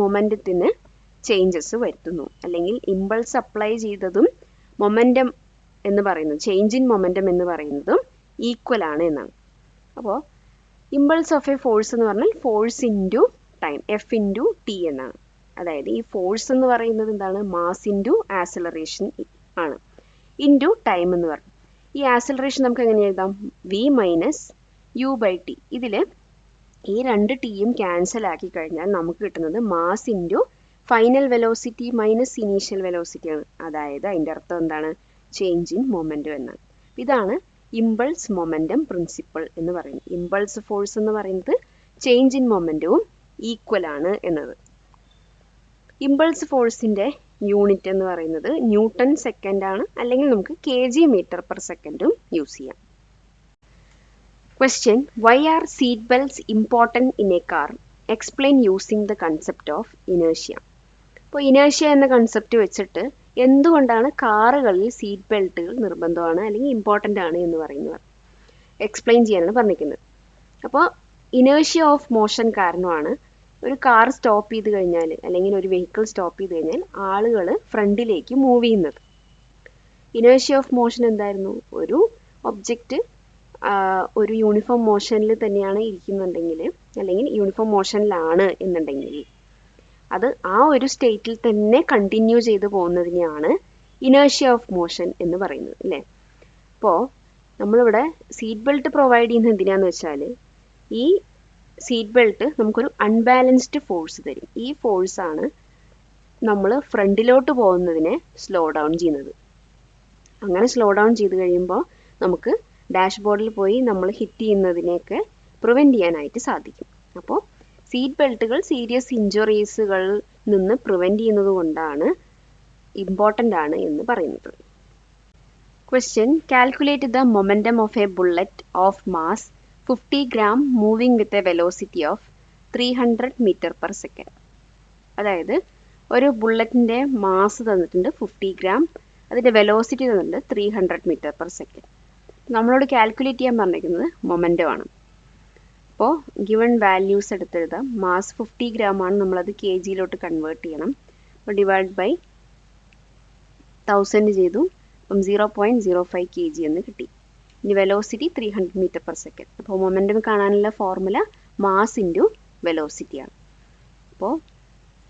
മൊമെൻറ്റത്തിന് ചേഞ്ചസ് വരുത്തുന്നു. അല്ലെങ്കിൽ ഇമ്പൾസ് അപ്ലൈ ചെയ്തതും മൊമെൻറ്റം എന്ന് പറയുന്നത്, ചേഞ്ച് ഇൻ മൊമെൻറ്റം എന്ന് പറയുന്നതും ഈക്വൽ ആണ് എന്നാണ്. അപ്പോൾ ഇമ്പൾസ് ഓഫ് എ ഫോഴ്സ് എന്ന് പറഞ്ഞാൽ force into time, F into T എന്നാണ്. അതായത് ഈ ഫോഴ്സ് എന്ന് പറയുന്നത് എന്താണ്? മാസ് ഇൻറ്റു ആക്സിലറേഷൻ ആണ്, ഇൻറ്റു ടൈം എന്ന് പറഞ്ഞു. ഈ ആക്സിലറേഷൻ നമുക്ക് എങ്ങനെ എഴുതാം? V minus U by T. ഇതിൽ ഈ രണ്ട് ടിയും ക്യാൻസൽ ആക്കി കഴിഞ്ഞാൽ നമുക്ക് കിട്ടുന്നത് mass into final velocity minus initial velocity ആണ്. അതായത് അതിൻ്റെ അർത്ഥം എന്താണ്? ചേഞ്ച് ഇൻ മൊമെൻറ്റം എന്നാണ്. ഇതാണ് ഇമ്പൾസ് മൊമെൻറ്റം പ്രിൻസിപ്പിൾ എന്ന് പറയുന്നത്. ഇമ്പൾസ് ഫോഴ്സ് എന്ന് പറയുന്നത് ചേഞ്ച് ഇൻ മൊമെൻറ്റവും ഈക്വൽ ആണ് എന്നത്. ഇമ്പൾസ് ഫോഴ്സിൻ്റെ യൂണിറ്റ് എന്ന് പറയുന്നത് ന്യൂട്ടൺ സെക്കൻഡ് ആണ്, അല്ലെങ്കിൽ നമുക്ക് kg/s യൂസ് ചെയ്യാം. Question, why are seat belts important in a car? Explain using the concept of ഇനേഷ്യ. അപ്പോൾ ഇനേഷ്യ എന്ന കൺസെപ്റ്റ് വെച്ചിട്ട് എന്തുകൊണ്ടാണ് കാറുകളിൽ സീറ്റ് ബെൽറ്റുകൾ നിർബന്ധമാണ് അല്ലെങ്കിൽ ഇമ്പോർട്ടൻ്റ് ആണ് എന്ന് പറയുന്നത് എക്സ്പ്ലെയിൻ ചെയ്യാനാണ് പറഞ്ഞിരിക്കുന്നത്. അപ്പോൾ ഇനേഷ്യ ഓഫ് മോഷൻ കാരണമാണ് ഒരു കാർ സ്റ്റോപ്പ് ചെയ്ത് കഴിഞ്ഞാൽ അല്ലെങ്കിൽ ഒരു വെഹിക്കിൾ സ്റ്റോപ്പ് ചെയ്ത് കഴിഞ്ഞാൽ ആളുകൾ ഫ്രണ്ടിലേക്ക് മൂവ് ചെയ്യുന്നത്. ഇനേഷ്യ ഓഫ് മോഷൻ എന്തായിരുന്നു? ഒരു ഒബ്ജക്റ്റ് ഒരു യൂണിഫോം മോഷനിൽ തന്നെയാണ് ഇരിക്കുന്നുണ്ടെങ്കിൽ അല്ലെങ്കിൽ യൂണിഫോം മോഷനിലാണ് എന്നുണ്ടെങ്കിൽ അത് ആ ഒരു സ്റ്റേറ്റിൽ തന്നെ കണ്ടിന്യൂ ചെയ്ത് പോകുന്നതിനെയാണ് ഇനേഷ്യ ഓഫ് മോഷൻ എന്ന് പറയുന്നത്, അല്ലേ? അപ്പോൾ നമ്മളിവിടെ സീറ്റ് ബെൽറ്റ് പ്രൊവൈഡ് ചെയ്യുന്നത് എന്തിനാന്ന് വെച്ചാൽ ഈ സീറ്റ് ബെൽറ്റ് നമുക്കൊരു അൺബാലൻസ്ഡ് ഫോഴ്സ് തരും. ഈ ഫോഴ്സാണ് നമ്മൾ ഫ്രണ്ടിലോട്ട് പോകുന്നതിനെ സ്ലോ ഡൗൺ ചെയ്യുന്നത്. അങ്ങനെ സ്ലോ ഡൗൺ ചെയ്ത് കഴിയുമ്പോൾ നമുക്ക് ഡാഷ്ബോർഡിൽ പോയി നമ്മൾ ഹിറ്റ് ചെയ്യുന്നതിനെയൊക്കെ പ്രിവെൻറ്റ് ചെയ്യാനായിട്ട് സാധിക്കും. അപ്പോൾ സീറ്റ് ബെൽറ്റുകൾ സീരിയസ് ഇഞ്ചുറീസുകളിൽ നിന്ന് പ്രിവെൻറ്റ് ചെയ്യുന്നത് കൊണ്ടാണ് ഇമ്പോർട്ടൻ്റ് ആണ് എന്ന് പറയുന്നത്. Question, calculate the momentum of A bullet of mass 50 gram moving with a velocity of 300 m/s. അതായത് ഒരു ബുള്ളറ്റിൻ്റെ മാസ് തന്നിട്ടുണ്ട് 50 gram, അതിൻ്റെ വെലോസിറ്റി തന്നിട്ടുണ്ട് 300 m/s. നമ്മളോട് കാൽക്കുലേറ്റ് ചെയ്യാൻ പറഞ്ഞിരിക്കുന്നത് മൊമെൻറ്റം ആണ്. അപ്പോൾ ഗിവൺ വാല്യൂസ് എടുത്തെഴുതാം. മാസ് 50 gram ആണ്, നമ്മളത് kgയിലോട്ട് കൺവേർട്ട് ചെയ്യണം. അപ്പോൾ ഡിവൈഡ് ബൈ 1000 ചെയ്തു, അപ്പം 0.05 kg എന്ന് കിട്ടി. ഇനി വെലോസിറ്റി 300 m/s. അപ്പോൾ മൊമെൻറ്റം കാണാനുള്ള ഫോർമുല മാസ് ഇൻറ്റു വെലോസിറ്റിയാണ്. അപ്പോൾ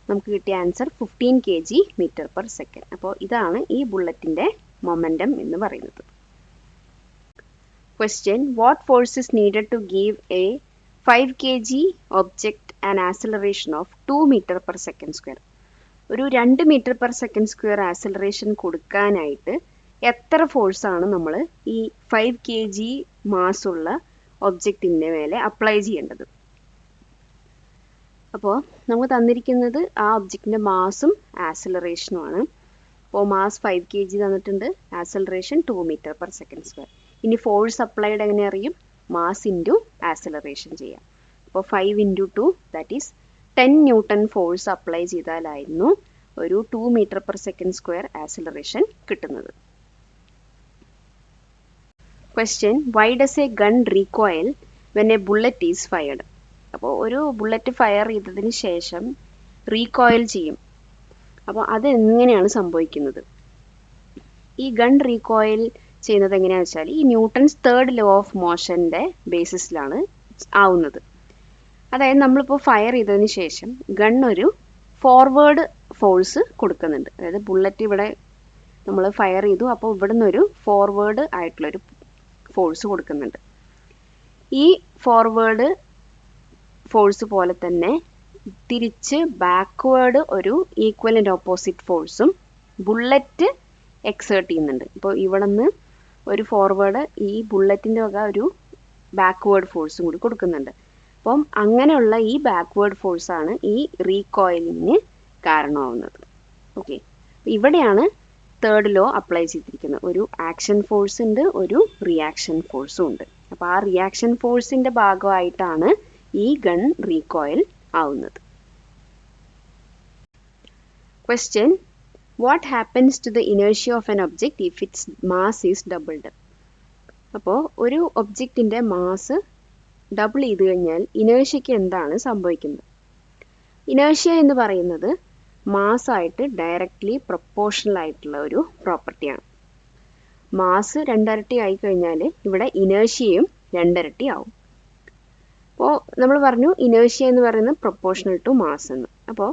നമുക്ക് കിട്ടിയ ആൻസർ 15 kg/s. അപ്പോൾ ഇതാണ് ഈ ബുള്ളറ്റിൻ്റെ മൊമെൻറ്റം എന്ന് പറയുന്നത്. Question, what force is needed to give a 5 kg object and acceleration of 2 m/s²? ഒരു 2 m/s² ആക്സിലറേഷൻ കൊടുക്കാനായിട്ട് എത്ര ഫോഴ്സാണ് നമ്മൾ ഈ 5 kg മാസുള്ള ഒബ്ജക്റ്റിൻ്റെ മേലെ അപ്ലൈ ചെയ്യേണ്ടത്? അപ്പോൾ നമുക്ക് തന്നിരിക്കുന്നത് ആ ഒബ്ജക്റ്റിൻ്റെ മാസും ആക്സിലറേഷനുമാണ്. അപ്പോൾ മാസ് 5 kg തന്നിട്ടുണ്ട്, ആക്സിലറേഷൻ 2 m/s². ഇനി ഫോഴ്സ് അപ്ലൈഡ് എങ്ങനെ അറിയും? മാസ് ഇൻറ്റു ആക്സിലറേഷൻ ചെയ്യാം. അപ്പോൾ 5 × 2 that is 10 Newton force apply ചെയ്താലായിരുന്നു ഒരു 2 m/s² ആക്സിലറേഷൻ കിട്ടുന്നത്. Question, why does a gun recoil when a bullet is fired? അപ്പോൾ ഒരു ബുള്ളറ്റ് ഫയർ ചെയ്തതിന് ശേഷം റീകോയിൽ ചെയ്യും. അപ്പോൾ അതെങ്ങനെയാണ് സംഭവിക്കുന്നത്? ഈ ഗൺ റീകോയിൽ ചെയ്യുന്നത് എങ്ങനെയാണെന്ന് വെച്ചാൽ ഈ ന്യൂട്ടൺസ് 3rd ലോ ഓഫ് മോഷൻ്റെ ബേസിസിലാണ് ആവുന്നത്. അതായത് നമ്മളിപ്പോൾ ഫയർ ചെയ്തതിന് ശേഷം ഗൺ ഒരു ഫോർവേഡ് ഫോഴ്സ് കൊടുക്കുന്നുണ്ട്. അതായത് ബുള്ളറ്റ് ഇവിടെ നമ്മൾ ഫയർ ചെയ്തു, അപ്പോൾ ഇവിടെ നിന്നൊരു ഫോർവേഡ് ആയിട്ടുള്ളൊരു ഫോഴ്സ് കൊടുക്കുന്നുണ്ട്. ഈ ഫോർവേഡ് ഫോഴ്സ് പോലെ തന്നെ തിരിച്ച് ബാക്ക്വേർഡ് ഒരു ഈക്വൽ ആൻഡ് ഓപ്പോസിറ്റ് ഫോഴ്സും ബുള്ളറ്റ് എക്സേർട്ട് ചെയ്യുന്നുണ്ട്. ഇപ്പോൾ ഇവിടെ നിന്ന് ഒരു ഫോർവേഡ് ഈ ബുള്ളറ്റിൻ്റെ വക ഒരു ബാക്ക്വേർഡ് ഫോഴ്സും കൂടി കൊടുക്കുന്നുണ്ട്. അപ്പം അങ്ങനെയുള്ള ഈ ബാക്ക്വേർഡ് ഫോഴ്സാണ് ഈ റീകോയിലിങ്ങിന് കാരണമാവുന്നത്. ഓക്കെ, ഇവിടെയാണ് 3rd ലോ അപ്ലൈ ചെയ്തിരിക്കുന്നത്. ഒരു ആക്ഷൻ ഫോഴ്സ് ഉണ്ട്, ഒരു റിയാക്ഷൻ ഫോഴ്സും ഉണ്ട്. അപ്പോൾ ആ റിയാക്ഷൻ ഫോഴ്സിൻ്റെ ഭാഗമായിട്ടാണ് ഈ ഗൺ റീകോയിൽ ആവുന്നത്. Question, what happens to the inertia of an object if its mass is doubled? അപ്പോൾ ഒരു ഒബ്ജക്റ്റിൻ്റെ മാസ് ഡബിൾ ചെയ്ത് കഴിഞ്ഞാൽ ഇനേർഷ്യയ്ക്ക് എന്താണ് സംഭവിക്കുന്നത്? ഇനേർഷ്യ എന്ന് പറയുന്നത് മാസ്സായിട്ട് ഡയറക്റ്റ്ലി പ്രൊപ്പോർഷണൽ ആയിട്ടുള്ള ഒരു പ്രോപ്പർട്ടിയാണ്. മാസ് 2 ഇരട്ടി ആയിക്കഴിഞ്ഞാൽ ഇവിടെ ഇനേർഷ്യയും 2 ഇരട്ടി ആവും. അപ്പോൾ നമ്മൾ പറഞ്ഞു ഇനേർഷ്യ എന്ന് പറയുന്നത് പ്രൊപ്പോർഷണൽ ടു മാസ് എന്ന്. അപ്പോൾ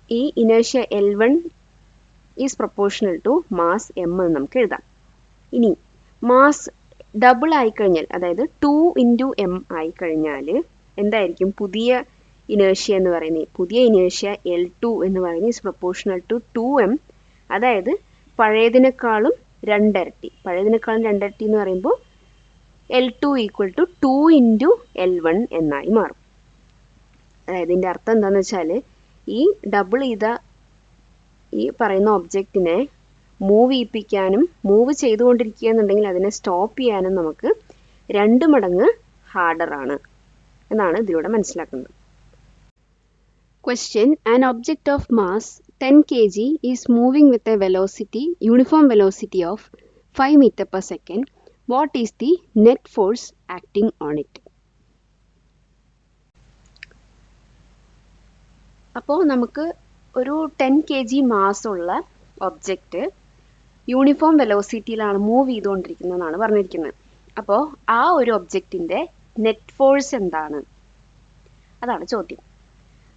ഈ inertia L1 is proportional to mass M എന്ന് നമുക്ക് എഴുതാം. ഇനി മാസ് ഡബിൾ ആയിക്കഴിഞ്ഞാൽ, അതായത് 2 × M ആയിക്കഴിഞ്ഞാൽ എന്തായിരിക്കും പുതിയ ഇനേർഷ്യ എന്ന് പറയുന്നത്? പുതിയ ഇനേർഷ്യ L2 എന്ന് പറയുന്നത് ഈസ് പ്രൊപ്പോർഷണൽ ടു 2M, അതായത് പഴയതിനേക്കാളും 2 ഇരട്ടി. പഴയതിനേക്കാളും 2 ഇരട്ടി എന്ന് പറയുമ്പോൾ L2 = 2 × L1 എന്നായി മാറും. അതായത് ഇതിൻ്റെ അർത്ഥം എന്താണെന്ന് വെച്ചാൽ ഈ ഡബിൾ ചെയ്ത ഈ പറയുന്ന ഒബ്ജക്റ്റിനെ മൂവ് ചെയ്യിപ്പിക്കാനും മൂവ് ചെയ്തുകൊണ്ടിരിക്കുക എന്നുണ്ടെങ്കിൽ അതിനെ സ്റ്റോപ്പ് ചെയ്യാനും നമുക്ക് 2 മടങ്ങ് ഹാർഡറാണ് എന്നാണ് ഇതിലൂടെ മനസ്സിലാക്കുന്നത്. Question: An object of mass 10 kg is moving with a uniform velocity of 5 meter per second. What is the net force acting on it? അപ്പോൾ നമുക്ക് ഒരു 10 kg മാസ് ഉള്ള ഒബ്ജക്റ്റ് യൂണിഫോം വെലോസിറ്റിയിലാണ് മൂവ് ചെയ്തുകൊണ്ടിരിക്കുന്നതെന്നാണ് പറഞ്ഞിരിക്കുന്നത്. അപ്പോൾ ആ ഒരു ഒബ്ജക്റ്റിൻ്റെ നെറ്റ് ഫോഴ്സ് എന്താണ്? അതാണ് ചോദ്യം.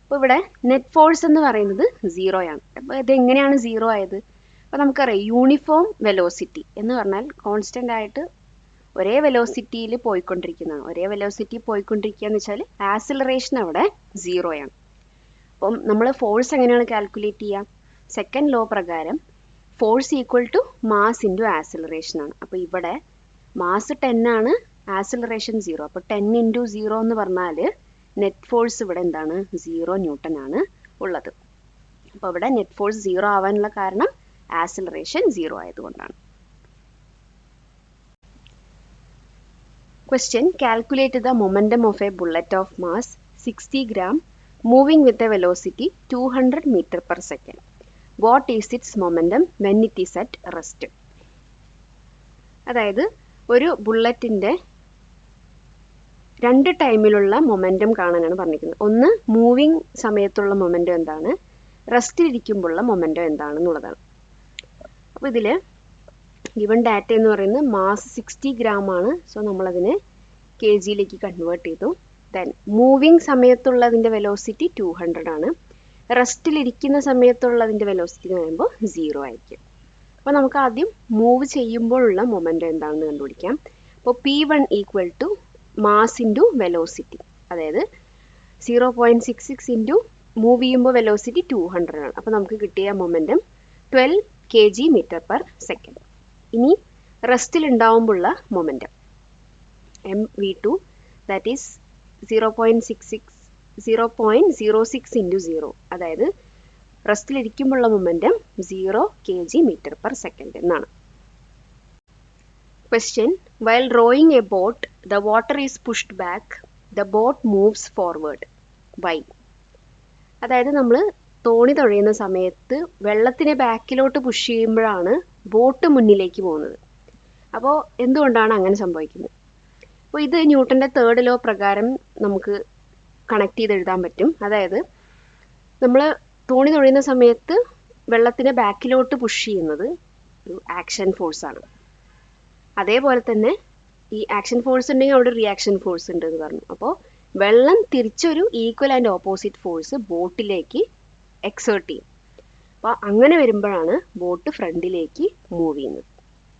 അപ്പോൾ ഇവിടെ നെറ്റ് ഫോഴ്സ് എന്ന് പറയുന്നത് 0 ആണ്. അപ്പോൾ ഇതെങ്ങനെയാണ് 0 ആയത്? അപ്പോൾ നമുക്കറിയാം യൂണിഫോം വെലോസിറ്റി എന്ന് പറഞ്ഞാൽ കോൺസ്റ്റൻ്റ് ആയിട്ട് ഒരേ വെലോസിറ്റിയിൽ പോയിക്കൊണ്ടിരിക്കുന്നതാണ്. ഒരേ വെലോസിറ്റി പോയിക്കൊണ്ടിരിക്കുക എന്ന് വെച്ചാൽ ആക്സിലറേഷൻ അവിടെ 0 ആണ്. അപ്പം നമ്മൾ ഫോഴ്സ് എങ്ങനെയാണ് കാൽക്കുലേറ്റ് ചെയ്യുക? സെക്കൻഡ് ലോ പ്രകാരം force equal to mass into acceleration ആണ്. അപ്പോൾ ഇവിടെ മാസ് 10 ആണ്, ആക്സിലറേഷൻ 0. അപ്പോൾ 10 ഇൻറ്റു 0 എന്ന് പറഞ്ഞാൽ നെറ്റ് ഫോഴ്സ് ഇവിടെ എന്താണ്? 0 ന്യൂട്ടൺ ആണ് ഉള്ളത്. അപ്പോൾ ഇവിടെ നെറ്റ് ഫോഴ്സ് 0 ആവാനുള്ള കാരണം ആക്സിലറേഷൻ 0 ആയതുകൊണ്ടാണ്. Question: Calculate the momentum of a bullet of mass 60 gram moving with a velocity 200 meter per second. What is its momentum when it is at rest? അതായത് ഒരു ബുള്ളറ്റിൻ്റെ 2 ടൈമിലുള്ള മൊമെൻറ്റം കാണാനാണ് പറഞ്ഞിരിക്കുന്നത്. ഒന്ന് മൂവിങ് സമയത്തുള്ള momentum എന്താണ്, റെസ്റ്റിലിരിക്കുമ്പോഴുള്ള മൊമെൻറ്റം എന്താണെന്നുള്ളതാണ്. അപ്പോൾ ഇതിൽ ഗിവൺ ഡാറ്റ എന്ന് പറയുന്നത് മാസ് 60 gram ആണ്. സോ നമ്മളതിനെ കെ ജിയിലേക്ക് കൺവേർട്ട് ചെയ്തു. ദെൻ മൂവിങ് സമയത്തുള്ളതിൻ്റെ വെലോസിറ്റി 200 ആണ്. റെസ്റ്റിലിരിക്കുന്ന സമയത്തുള്ളതിൻ്റെ വെലോസിറ്റി എന്ന് പറയുമ്പോൾ 0 ആയിരിക്കും. അപ്പോൾ നമുക്ക് ആദ്യം മൂവ് ചെയ്യുമ്പോഴുള്ള മൊമെൻറ്റം എന്താണെന്ന് കണ്ടുപിടിക്കാം. അപ്പോൾ P1 equal to mass into velocity, അതായത് 0.66 ഇൻറ്റു മൂവ് ചെയ്യുമ്പോൾ വെലോസിറ്റി 200 ആണ്. അപ്പോൾ നമുക്ക് കിട്ടിയ momentum 12 kg metre per second. ഇനി റെസ്റ്റിൽ ഉണ്ടാവുമ്പോഴുള്ള momentum mv2 that is 0.06 into 0, അതായത് റെസ്റ്റിലിരിക്കുമ്പോഴുള്ള momentum 0 kg metre per second എന്നാണ്. Question: While rowing a boat, the water is pushed back. The boat moves forward. Why? അതായത് നമ്മൾ തോണി തുഴയുന്ന സമയത്ത് വെള്ളത്തിനെ ബാക്കിലോട്ട് പുഷ് ചെയ്യുമ്പോഴാണ് ബോട്ട് മുന്നിലേക്ക് പോകുന്നത്. അപ്പോൾ എന്തുകൊണ്ടാണ് അങ്ങനെ സംഭവിക്കുന്നത്? അപ്പോൾ ഇത് ന്യൂട്ടൻ്റെ 3rd ലോ പ്രകാരം നമുക്ക് കണക്ട് ചെയ്ത് എഴുതാൻ പറ്റും. അതായത് നമ്മൾ തോണി തുഴയുന്ന സമയത്ത് വെള്ളത്തിനെ ബാക്കിലോട്ട് പുഷ് ചെയ്യുന്നത് ഒരു ആക്ഷൻ ഫോഴ്സാണ്. അതേപോലെ തന്നെ ഈ ആക്ഷൻ ഫോഴ്സ് ഉണ്ടെങ്കിൽ അവിടെ റിയാക്ഷൻ ഫോഴ്സ് ഉണ്ട് എന്ന് പറഞ്ഞു. അപ്പോൾ വെള്ളം തിരിച്ചൊരു ഈക്വൽ ആൻഡ് ഓപ്പോസിറ്റ് ഫോഴ്സ് ബോട്ടിലേക്ക് എക്സേർട്ട് ചെയ്യും. അപ്പോൾ അങ്ങനെ വരുമ്പോഴാണ് ബോട്ട് ഫ്രണ്ടിലേക്ക് മൂവ് ചെയ്യുന്നത്.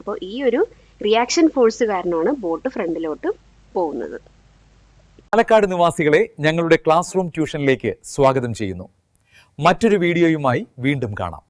അപ്പോൾ ഈ ഒരു റിയാക്ഷൻ ഫോഴ്സ് കാരണമാണ് ബോട്ട് ഫ്രണ്ടിലോട്ട് പോകുന്നത്. പാലക്കാട് നിവാസികളെ ഞങ്ങളുടെ ക്ലാസ് റൂം ട്യൂഷനിലേക്ക് സ്വാഗതം ചെയ്യുന്നു. മറ്റൊരു വീഡിയോയുമായി വീണ്ടും കാണാം.